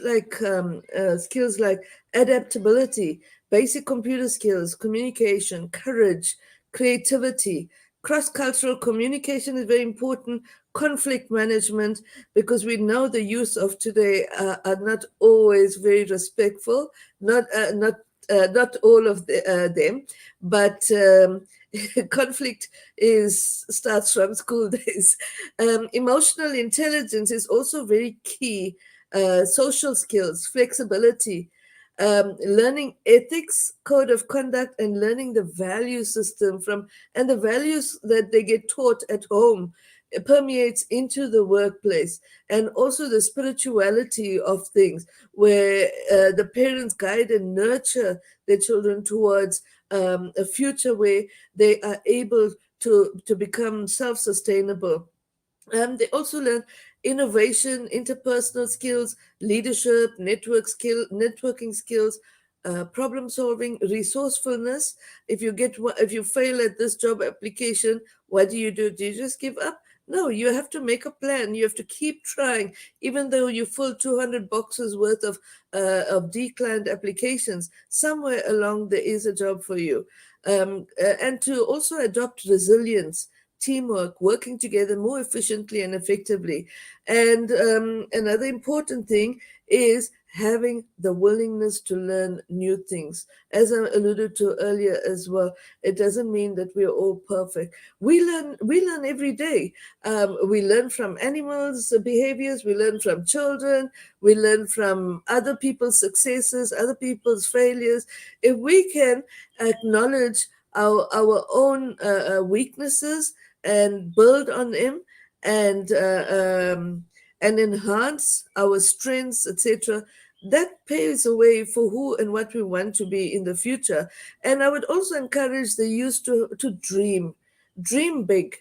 skills like adaptability, basic computer skills, communication, courage, creativity, Cross-cultural communication is very important. Conflict management, because we know the youth of today are not always very respectful. Not all of them, but conflict starts from school days. Emotional intelligence is also very key. Social skills, flexibility, learning ethics, code of conduct, and learning the value system and the values that they get taught at home. It permeates into the workplace, and also the spirituality of things, where the parents guide and nurture their children towards a future where they are able to become self-sustainable. They also learn innovation, interpersonal skills, leadership, networking skills, problem solving, resourcefulness. If you fail at this job application, what do? Do you just give up? No, you have to make a plan. You have to keep trying, even though you fill 200 boxes worth of declined applications. Somewhere along there is a job for you, and to also adopt resilience, teamwork, working together more efficiently and effectively. And another important thing is having the willingness to learn new things. As I alluded to earlier as well, it doesn't mean that we're all perfect. We learn every day. We learn from animals' behaviors, we learn from children, we learn from other people's successes, other people's failures. If we can acknowledge our own weaknesses and build on them, and enhance our strengths, etc., that paves the way for who and what we want to be in the future. And I would also encourage the youth to dream big,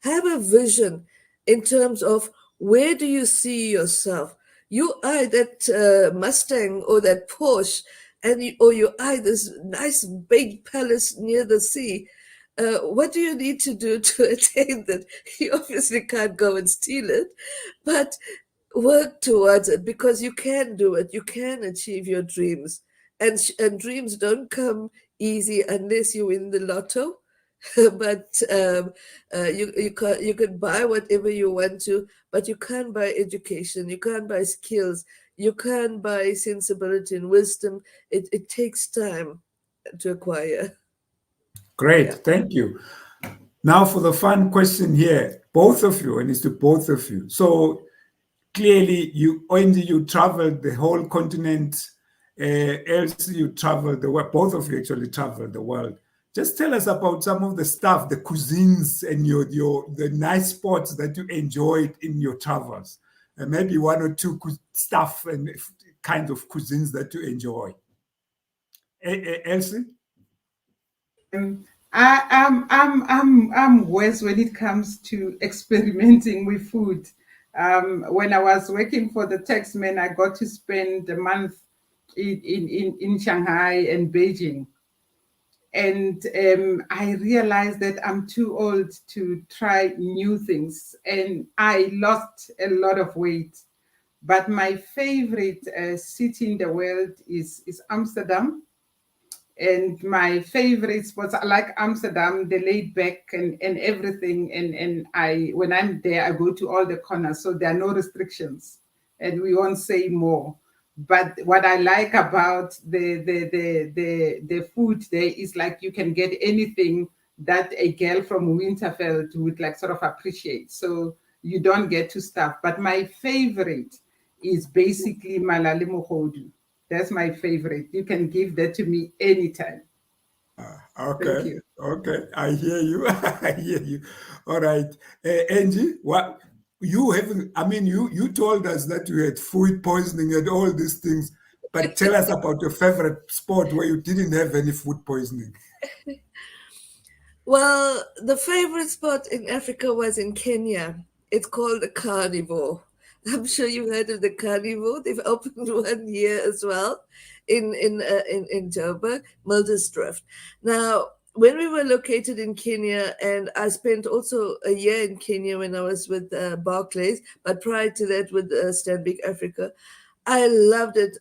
have a vision in terms of where do you see yourself. You eye that Mustang or that Porsche, or you eye this nice big palace near the sea. What do you need to do to attain that? You obviously can't go and steal it, but work towards it, because you can do it. You can achieve your dreams, and dreams don't come easy unless you win the lotto. But you can buy whatever you want to, but you can't buy education. You can't buy skills. You can't buy sensibility and wisdom. It takes time to acquire. Great, Yeah. thank you. Now for the fun question here, both of you, and it's to both of you. So clearly, Angie, you traveled the whole continent. Elsie, you traveled the world. Both of you actually traveled the world. Just tell us about some of the stuff, the cuisines, and the nice spots that you enjoyed in your travels, and maybe one or two stuff and kind of cuisines that you enjoy. Elsie. I'm worse when it comes to experimenting with food. When I was working for the taxman, I got to spend a month in Shanghai and Beijing. And I realized that I'm too old to try new things. And I lost a lot of weight. But my favorite city in the world is Amsterdam. And my favorite spots, I like Amsterdam, the laid back and everything. And when I'm there, I go to all the corners, so there are no restrictions, and we won't say more. But what I like about the food there is like you can get anything that a girl from Winterfeld would like sort of appreciate. So you don't get too stuffed. But my favorite is basically Malale Mogodu. That's my favorite. You can give that to me anytime. Okay. Thank you. Okay. I hear you. I hear you. All right. Angie, what you haven't, I mean, you told us that you had food poisoning and all these things, but tell us about your favorite spot where you didn't have any food poisoning. Well, the favorite spot in Africa was in Kenya. It's called the Carnivore. I'm sure you've heard of the Carnivore. They've opened one here as well in Joburg, Mildersdrift. Now, when we were located in Kenya, and I spent also a year in Kenya when I was with Barclays, but prior to that with Stanbic Africa, I loved it.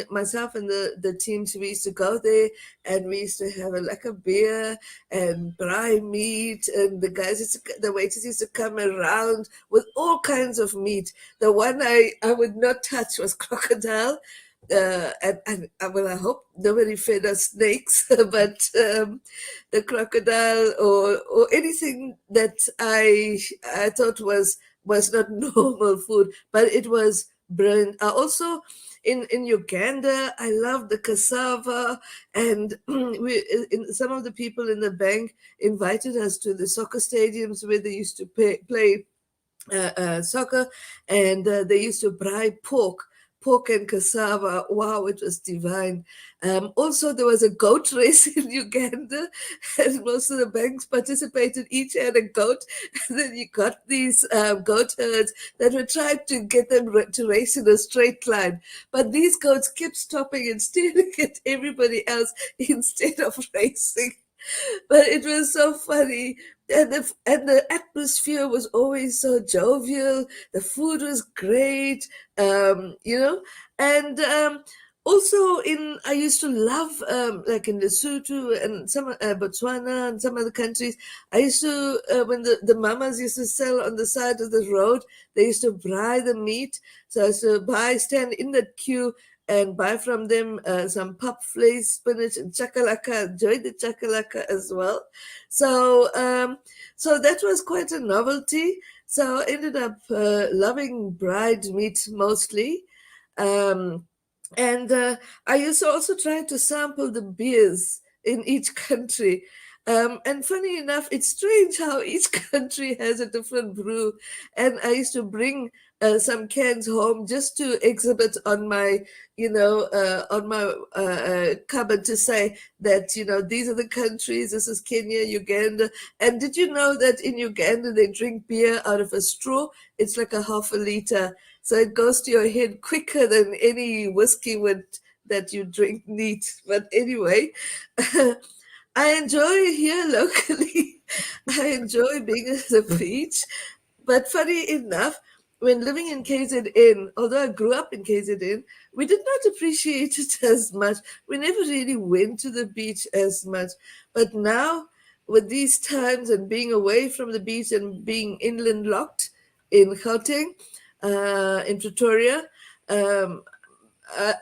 Myself and the teams, we used to go there and we used to have a beer and braai meat, and the waiters used to come around with all kinds of meat. The one I would not touch was crocodile. Well, I hope nobody fed us snakes, but the crocodile or anything that I thought was not normal food, but it was brilliant. Also, in Uganda, I love the cassava, and some of the people in the bank invited us to the soccer stadiums where they used to play soccer, and they used to braai pork and cassava. Wow, it was divine. Also, there was a goat race in Uganda, and most of the banks participated. Each had a goat, and then you got these goat herds that were trying to get them to race in a straight line. But these goats kept stopping and staring at everybody else instead of racing. But it was so funny. And the atmosphere was always so jovial. The food was great, and also I used to love like in Lesotho and some Botswana and some other countries. I used to when the mamas used to sell on the side of the road, they used to braai the meat. So I used to stand in the queue and buy from them some pap vlees, spinach, and chakalaka. Enjoyed the chakalaka as well. So that was quite a novelty. So I ended up loving bride meat mostly. And I used to also try to sample the beers in each country. And funny enough, it's strange how each country has a different brew. And I used to bring some cans home just to exhibit on my, cupboard to say that, these are the countries, this is Kenya, Uganda. And did you know that in Uganda they drink beer out of a straw? It's like a half a liter. So it goes to your head quicker than any whiskey would that you drink neat. But anyway, I enjoy here locally. I enjoy being at the beach. But funny enough, when living in KZN, although I grew up in KZN, we did not appreciate it as much. We never really went to the beach as much. But now, with these times and being away from the beach and being inland locked in Gauteng, in Pretoria, I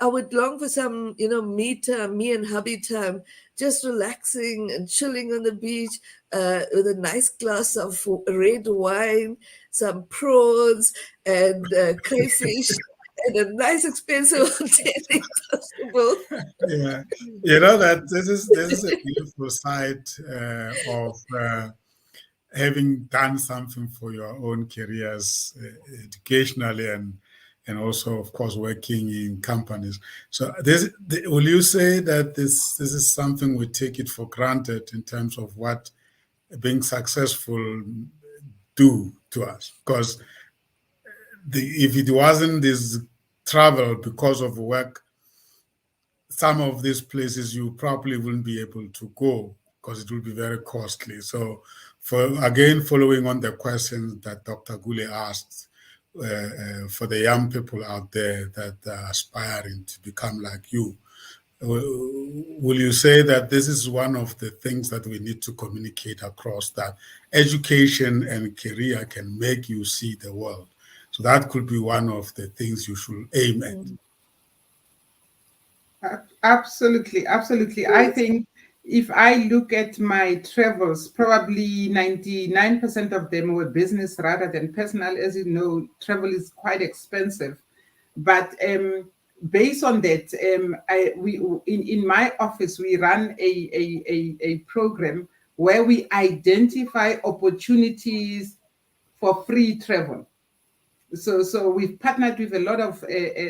would long for some, me time, me and hubby time, just relaxing and chilling on the beach with a nice glass of red wine, some prawns and crayfish, and a nice expensive hotel if possible. Yeah, you know that this is a beautiful side of having done something for your own careers educationally and also, of course, working in companies. So, will you say that this is something we take it for granted in terms of what being successful do to us? Because if it wasn't this travel because of work, some of these places you probably wouldn't be able to go because it will be very costly. So, following on the question that Dr. Gule asked, for the young people out there that are aspiring to become like you, will you say that this is one of the things that we need to communicate across, that education and career can make you see the world? So that could be one of the things you should aim at. Absolutely. I think if I look at my travels, probably 99% of them were business rather than personal. As you know, travel is quite expensive. But based on that, in my office, we run a program where we identify opportunities for free travel. So we've partnered with a lot of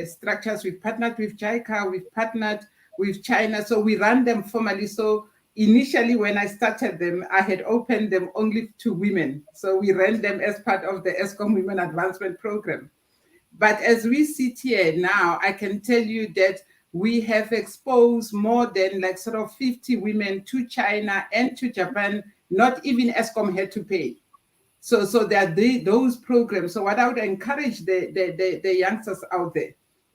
structures. We've partnered with JICA, we've partnered with China. So we run them formally. So initially, when I started them, I had opened them only to women. So we ran them as part of the Eskom Women Advancement Program. But as we sit here now, I can tell you that we have exposed more than 50 women to China and to Japan. Not even Eskom had to pay. So there are those programs. So what I would encourage the youngsters out there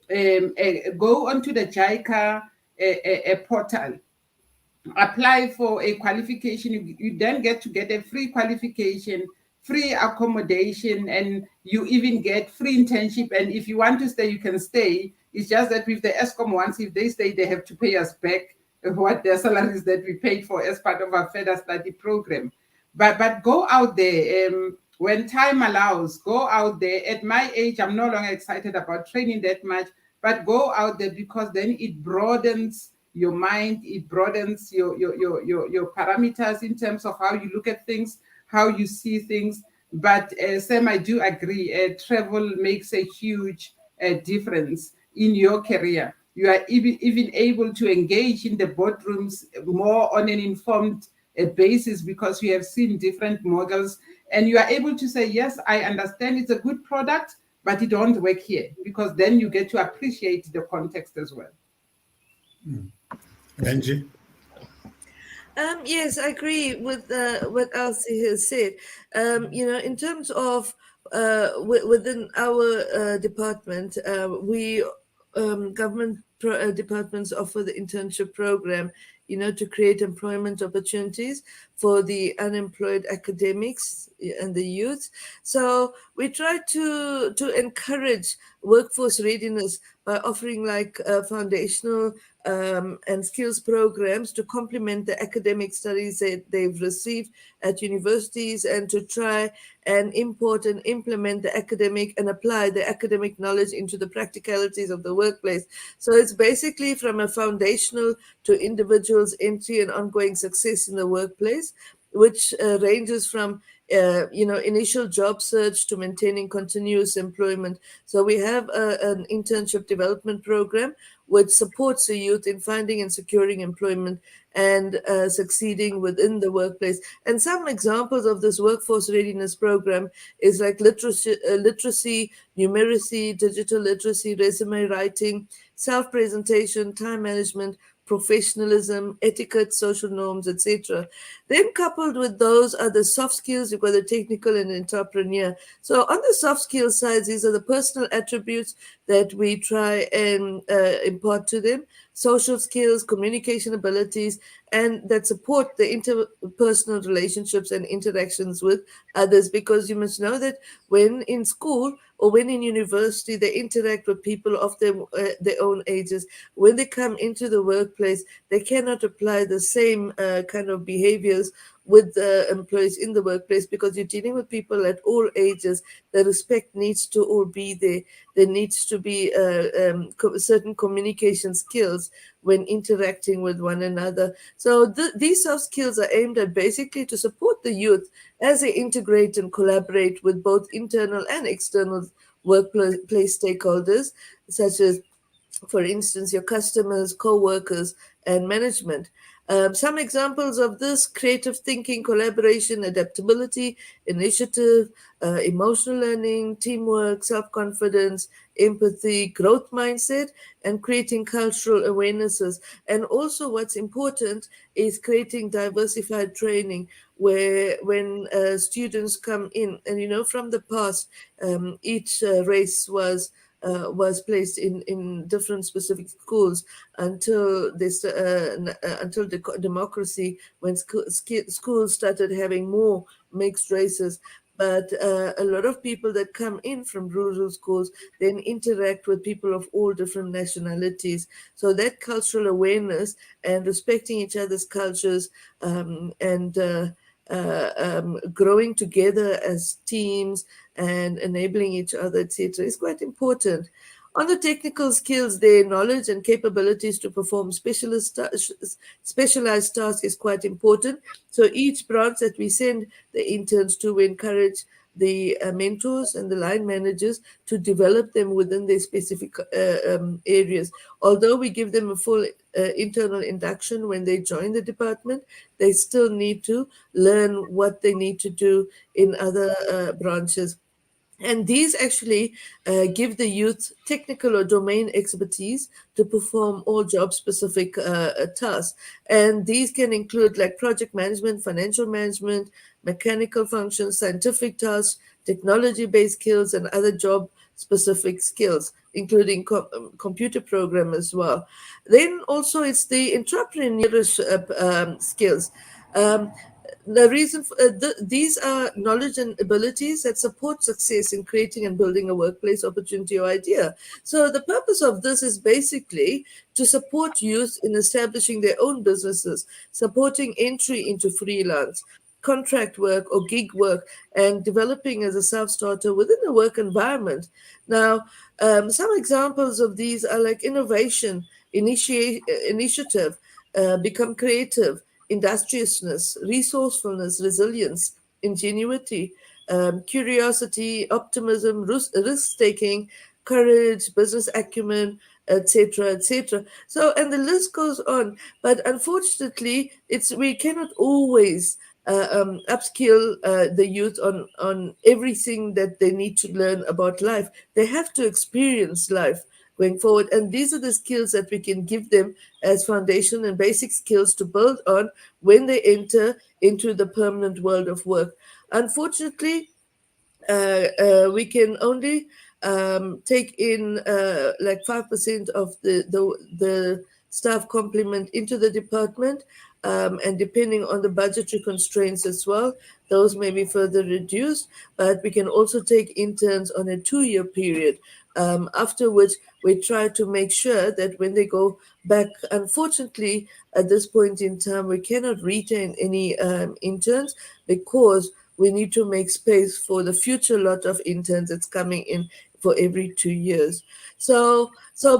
go onto the JICA portal, apply for a qualification. You then get a free qualification, free accommodation, and you even get free internship. And if you want to stay, you can stay. It's just that with the Eskom ones, if they stay, they have to pay us back what their salaries that we paid for as part of our further study program. But go out there. When time allows, go out there. At my age, I'm no longer excited about training that much, but go out there, because then it broadens your mind, it broadens your parameters in terms of how you look at things, how you see things. But Sam, I do agree, travel makes a huge difference in your career. You are even able to engage in the boardrooms more on an informed basis, because you have seen different models, and you are able to say, yes, I understand it's a good product, but it don't work here, because then you get to appreciate the context as well. Angie? Yes, I agree with what Elsie has said. In terms of within our department, we government departments offer the internship program, to create employment opportunities for the unemployed academics and the youth. So we try to encourage workforce readiness by offering like foundational and skills programs to complement the academic studies that they've received at universities, and to try and import and implement the academic and apply the academic knowledge into the practicalities of the workplace. So it's basically from a foundational to individuals' entry and ongoing success in the workplace, which ranges from initial job search to maintaining continuous employment. So we have an internship development program which supports the youth in finding and securing employment and succeeding within the workplace. And some examples of this workforce readiness program is like literacy, numeracy, digital literacy, resume writing, self-presentation, time management, professionalism, etiquette, social norms, etc. Then coupled with those are the soft skills. You've got the technical and entrepreneur. So on the soft skills side, these are the personal attributes that we try and impart to them: social skills, communication abilities, and that support the interpersonal relationships and interactions with others. Because you must know that when in school or when in university, they interact with people of their own ages. When they come into the workplace, they cannot apply the same kind of behaviors with the employees in the workplace, because you're dealing with people at all ages. The respect needs to all be there. There needs to be certain communication skills when interacting with one another. So these soft skills are aimed at basically to support the youth as they integrate and collaborate with both internal and external workplace stakeholders, such as, for instance, your customers, co-workers, and management. Some examples of this: creative thinking, collaboration, adaptability, initiative, emotional learning, teamwork, self-confidence, empathy, growth mindset, and creating cultural awarenesses. And also what's important is creating diversified training, where when students come in, and from the past, each race was placed in different specific schools until the democracy, when schools started having more mixed races. But a lot of people that come in from rural schools then interact with people of all different nationalities. So that cultural awareness and respecting each other's cultures and growing together as teams and enabling each other, etc., is quite important. On the technical skills, their knowledge and capabilities to perform specialized tasks is quite important. So each branch that we send the interns to, we encourage the mentors and the line managers to develop them within their specific areas. Although we give them a full internal induction when they join the department, they still need to learn what they need to do in other branches. And these actually give the youth technical or domain expertise to perform all job-specific tasks. And these can include like project management, financial management, mechanical functions, scientific tasks, technology-based skills, and other job specific skills, including computer program as well. Then also it's the entrepreneurship skills. The reason for, these are knowledge and abilities that support success in creating and building a workplace opportunity or idea. So the purpose of this is basically to support youth in establishing their own businesses, supporting entry into freelance, contract work or gig work, and developing as a self-starter within the work environment. Now, some examples of these are like innovation, initiative, become creative, industriousness, resourcefulness, resilience, ingenuity, curiosity, optimism, risk-taking, courage, business acumen, etc., etc. So, and the list goes on. But unfortunately, we cannot always upskill the youth on everything that they need to learn about life. They have to experience life going forward, and these are the skills that we can give them as foundation and basic skills to build on when they enter into the permanent world of work. Unfortunately, we can only take in like 5% of the staff complement into the department, and depending on the budgetary constraints as well, those may be further reduced. But we can also take interns on a 2-year period, after which we try to make sure that when they go back, unfortunately, at this point in time, we cannot retain any interns because we need to make space for the future lot of interns that's coming in for every 2 years. So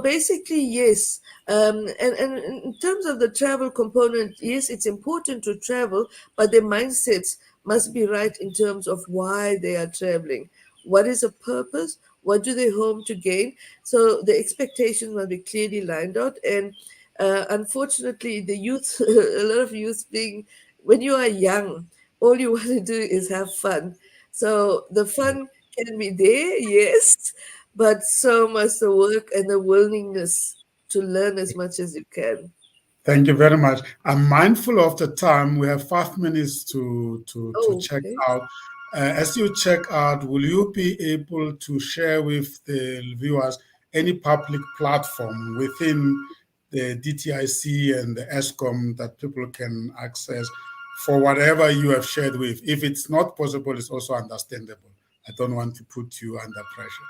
basically, yes. And in terms of the travel component, yes, it's important to travel, but their mindsets must be right in terms of why they are traveling. What is the purpose? What do they home to gain? So the expectations must be clearly lined out. And unfortunately, the youth, a lot of youth when you are young, all you want to do is have fun. So the fun can be there, yes, but so must the work and the willingness to learn as much as you can. Thank you very much. I'm mindful of the time. We have 5 minutes to check Okay. out. As you check out, will you be able to share with the viewers any public platform within the DTIC and the Eskom that people can access for whatever you have shared with? If it's not possible, it's also understandable. I don't want to put you under pressure.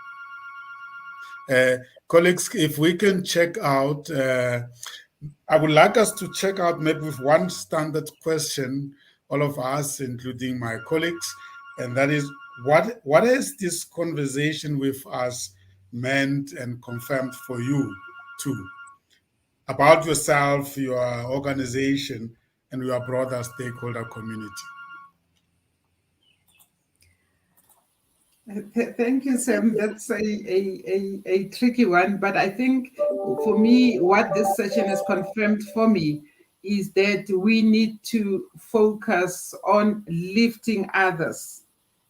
Colleagues, if we can check out, I would like us to check out maybe with one standard question, all of us, including my colleagues, and that is, what has this conversation with us meant and confirmed for you too, about yourself, your organization, and your broader stakeholder community? Thank you, Sam. That's a tricky one, but I think for me, what this session has confirmed for me is that we need to focus on lifting others,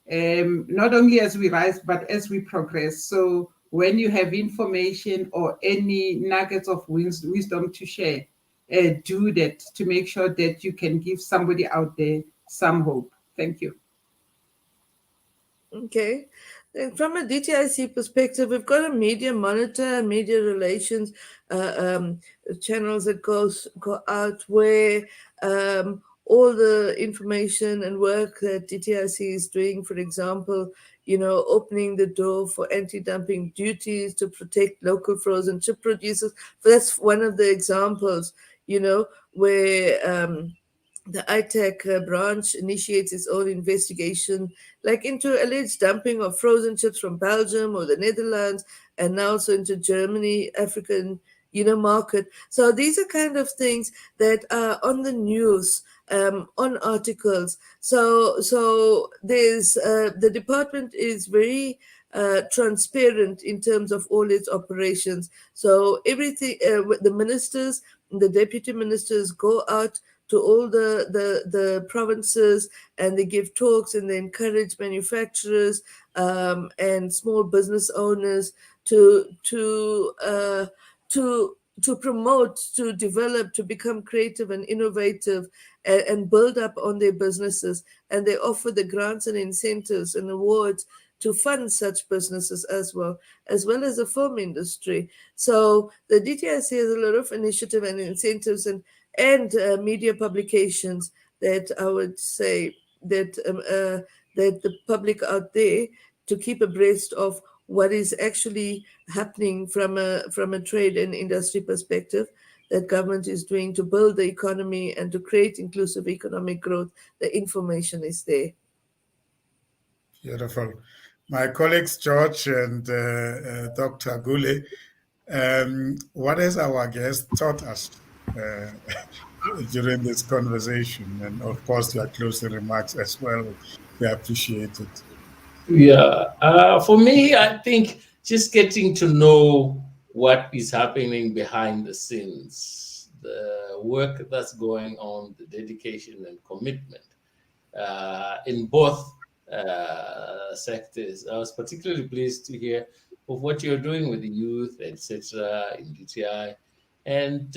not only as we rise, but as we progress. So when you have information or any nuggets of wisdom to share, do that to make sure that you can give somebody out there some hope. Thank you. Okay. And from a DTIC perspective, we've got a media monitor, media relations channels that go out where all the information and work that DTIC is doing, for example, opening the door for anti-dumping duties to protect local frozen chip producers. So that's one of the examples, where the ITAC branch initiates its own investigation, like into alleged dumping of frozen chips from Belgium or the Netherlands, and now also into Germany, African, market. So these are kind of things that are on the news, on articles. So there's the department is very transparent in terms of all its operations. So everything, the ministers, the deputy ministers go out to all the provinces, and they give talks, and they encourage manufacturers and small business owners to promote, to develop, to become creative and innovative, and build up on their businesses. And they offer the grants and incentives and awards to fund such businesses as well as the film industry. So the DTIC has a lot of initiative and incentives and media publications that I would say that that the public out there to keep abreast of what is actually happening from a trade and industry perspective that government is doing to build the economy and to create inclusive economic growth. The information is there. Beautiful. My colleagues George and Dr. Gule, what has our guest taught us during this conversation? And of course, your closing remarks as well. We appreciate it. Yeah, for me, I think just getting to know what is happening behind the scenes, the work that's going on, the dedication and commitment in both sectors. I was particularly pleased to hear of what you're doing with the youth, etc., in DTI. And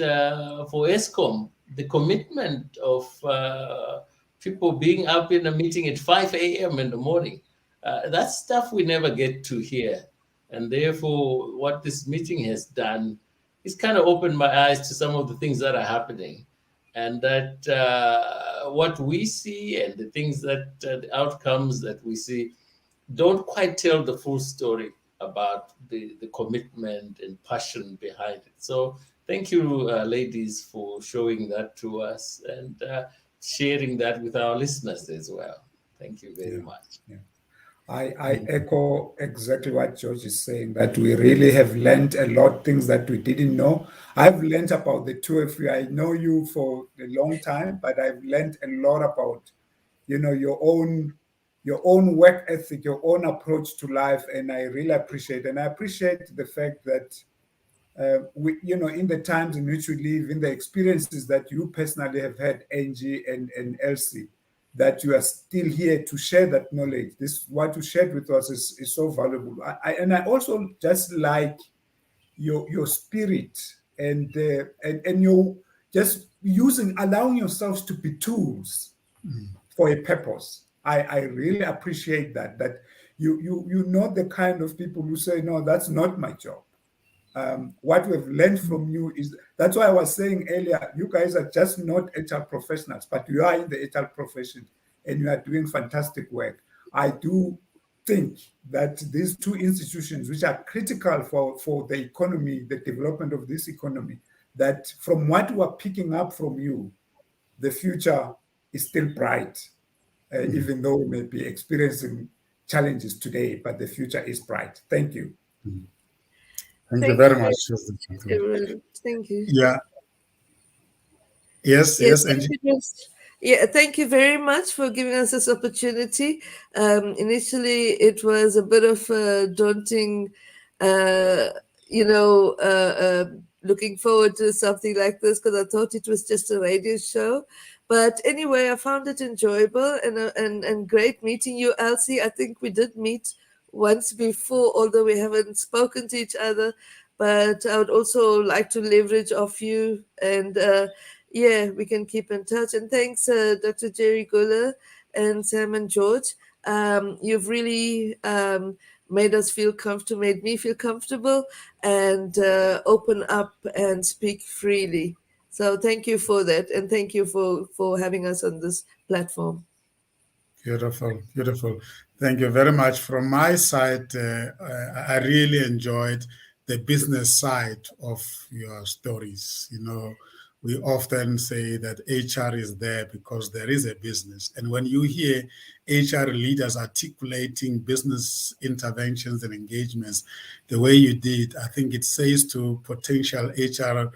for Eskom, the commitment of people being up in a meeting at 5 a.m. in the morning. That's stuff we never get to hear. And therefore, what this meeting has done is kind of opened my eyes to some of the things that are happening. And that what we see and the things that the outcomes that we see don't quite tell the full story about the commitment and passion behind it. So thank you, ladies, for showing that to us and sharing that with our listeners as well. Thank you very much. Yeah. I echo exactly what George is saying, that we really have learned a lot, things that we didn't know. I've learned about the two of you. I know you for a long time, but I've learned a lot about, your own work ethic, your own approach to life, and I really appreciate it. And I appreciate the fact that we, in the times in which we live, in the experiences that you personally have had, Angie and Elsie, that you are still here to share that knowledge. This, what you shared with us is so valuable. I also just like your spirit and your just allowing yourselves to be tools for a purpose. I really appreciate that you're not the kind of people who say, no, that's not my job. What we've learned from you is, that's why I was saying earlier, you guys are just not HR professionals, but you are in the HR profession and you are doing fantastic work. I do think that these two institutions, which are critical for the economy, the development of this economy, that from what we are picking up from you, the future is still bright, even though we may be experiencing challenges today, but the future is bright. Thank you. Thank you very much. Thank you. Yeah. Yes, Angie. Thank you very much for giving us this opportunity. Initially, it was a bit of a daunting, looking forward to something like this because I thought it was just a radio show. But anyway, I found it enjoyable and great meeting you, Elsie. I think we did meet once before, although we haven't spoken to each other. But I would also like to leverage off you and we can keep in touch. And thanks, Dr. Jerry Gule and Sam and George. You've really made me feel comfortable and open up and speak freely. So thank you for that. And thank you for having us on this platform. Beautiful, beautiful. Thank you very much. From my side, I really enjoyed the business side of your stories. We often say that HR is there because there is a business. And when you hear HR leaders articulating business interventions and engagements the way you did, I think it says to potential HR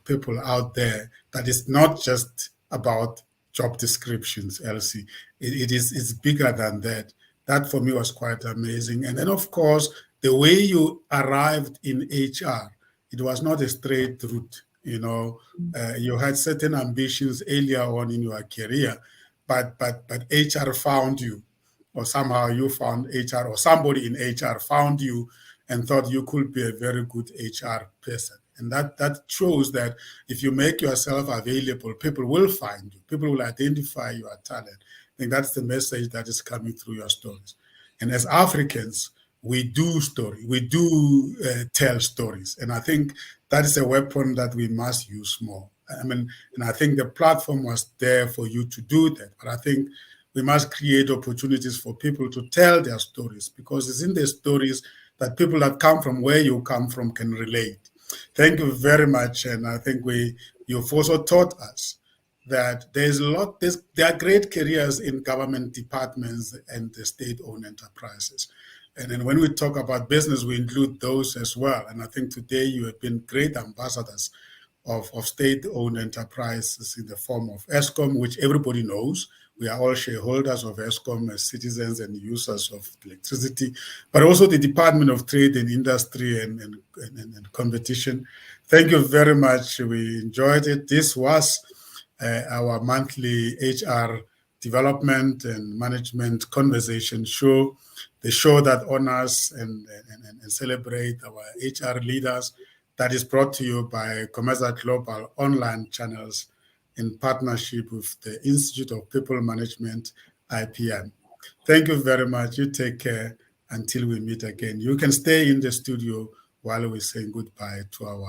people out there that it's not just about job descriptions, Elsie. It's bigger than that. That for me was quite amazing. And then, of course, the way you arrived in HR, it was not a straight route. You had certain ambitions earlier on in your career, but HR found you, or somehow you found HR, or somebody in HR found you and thought you could be a very good HR person. And that shows that if you make yourself available, people will find you. People will identify your talent. I think that's the message that is coming through your stories. And as Africans, we do tell stories. And I think that is a weapon that we must use more. I mean, and I think the platform was there for you to do that. But I think we must create opportunities for people to tell their stories, because it's in their stories that people that come from where you come from can relate. Thank you very much. And I think you've also taught us that there are great careers in government departments and the state-owned enterprises. And then when we talk about business, we include those as well. And I think today you have been great ambassadors of state-owned enterprises in the form of Eskom, which everybody knows. We are all shareholders of Eskom as citizens and users of electricity, but also the Department of Trade and Industry and Competition. Thank you very much. We enjoyed it. This was our monthly HR development and management conversation show, the show that honors and celebrate our HR leaders, that is brought to you by COMETSA Global Online Channels in partnership with the Institute of People Management, IPM. Thank you very much. You take care until we meet again. You can stay in the studio while we're saying goodbye to our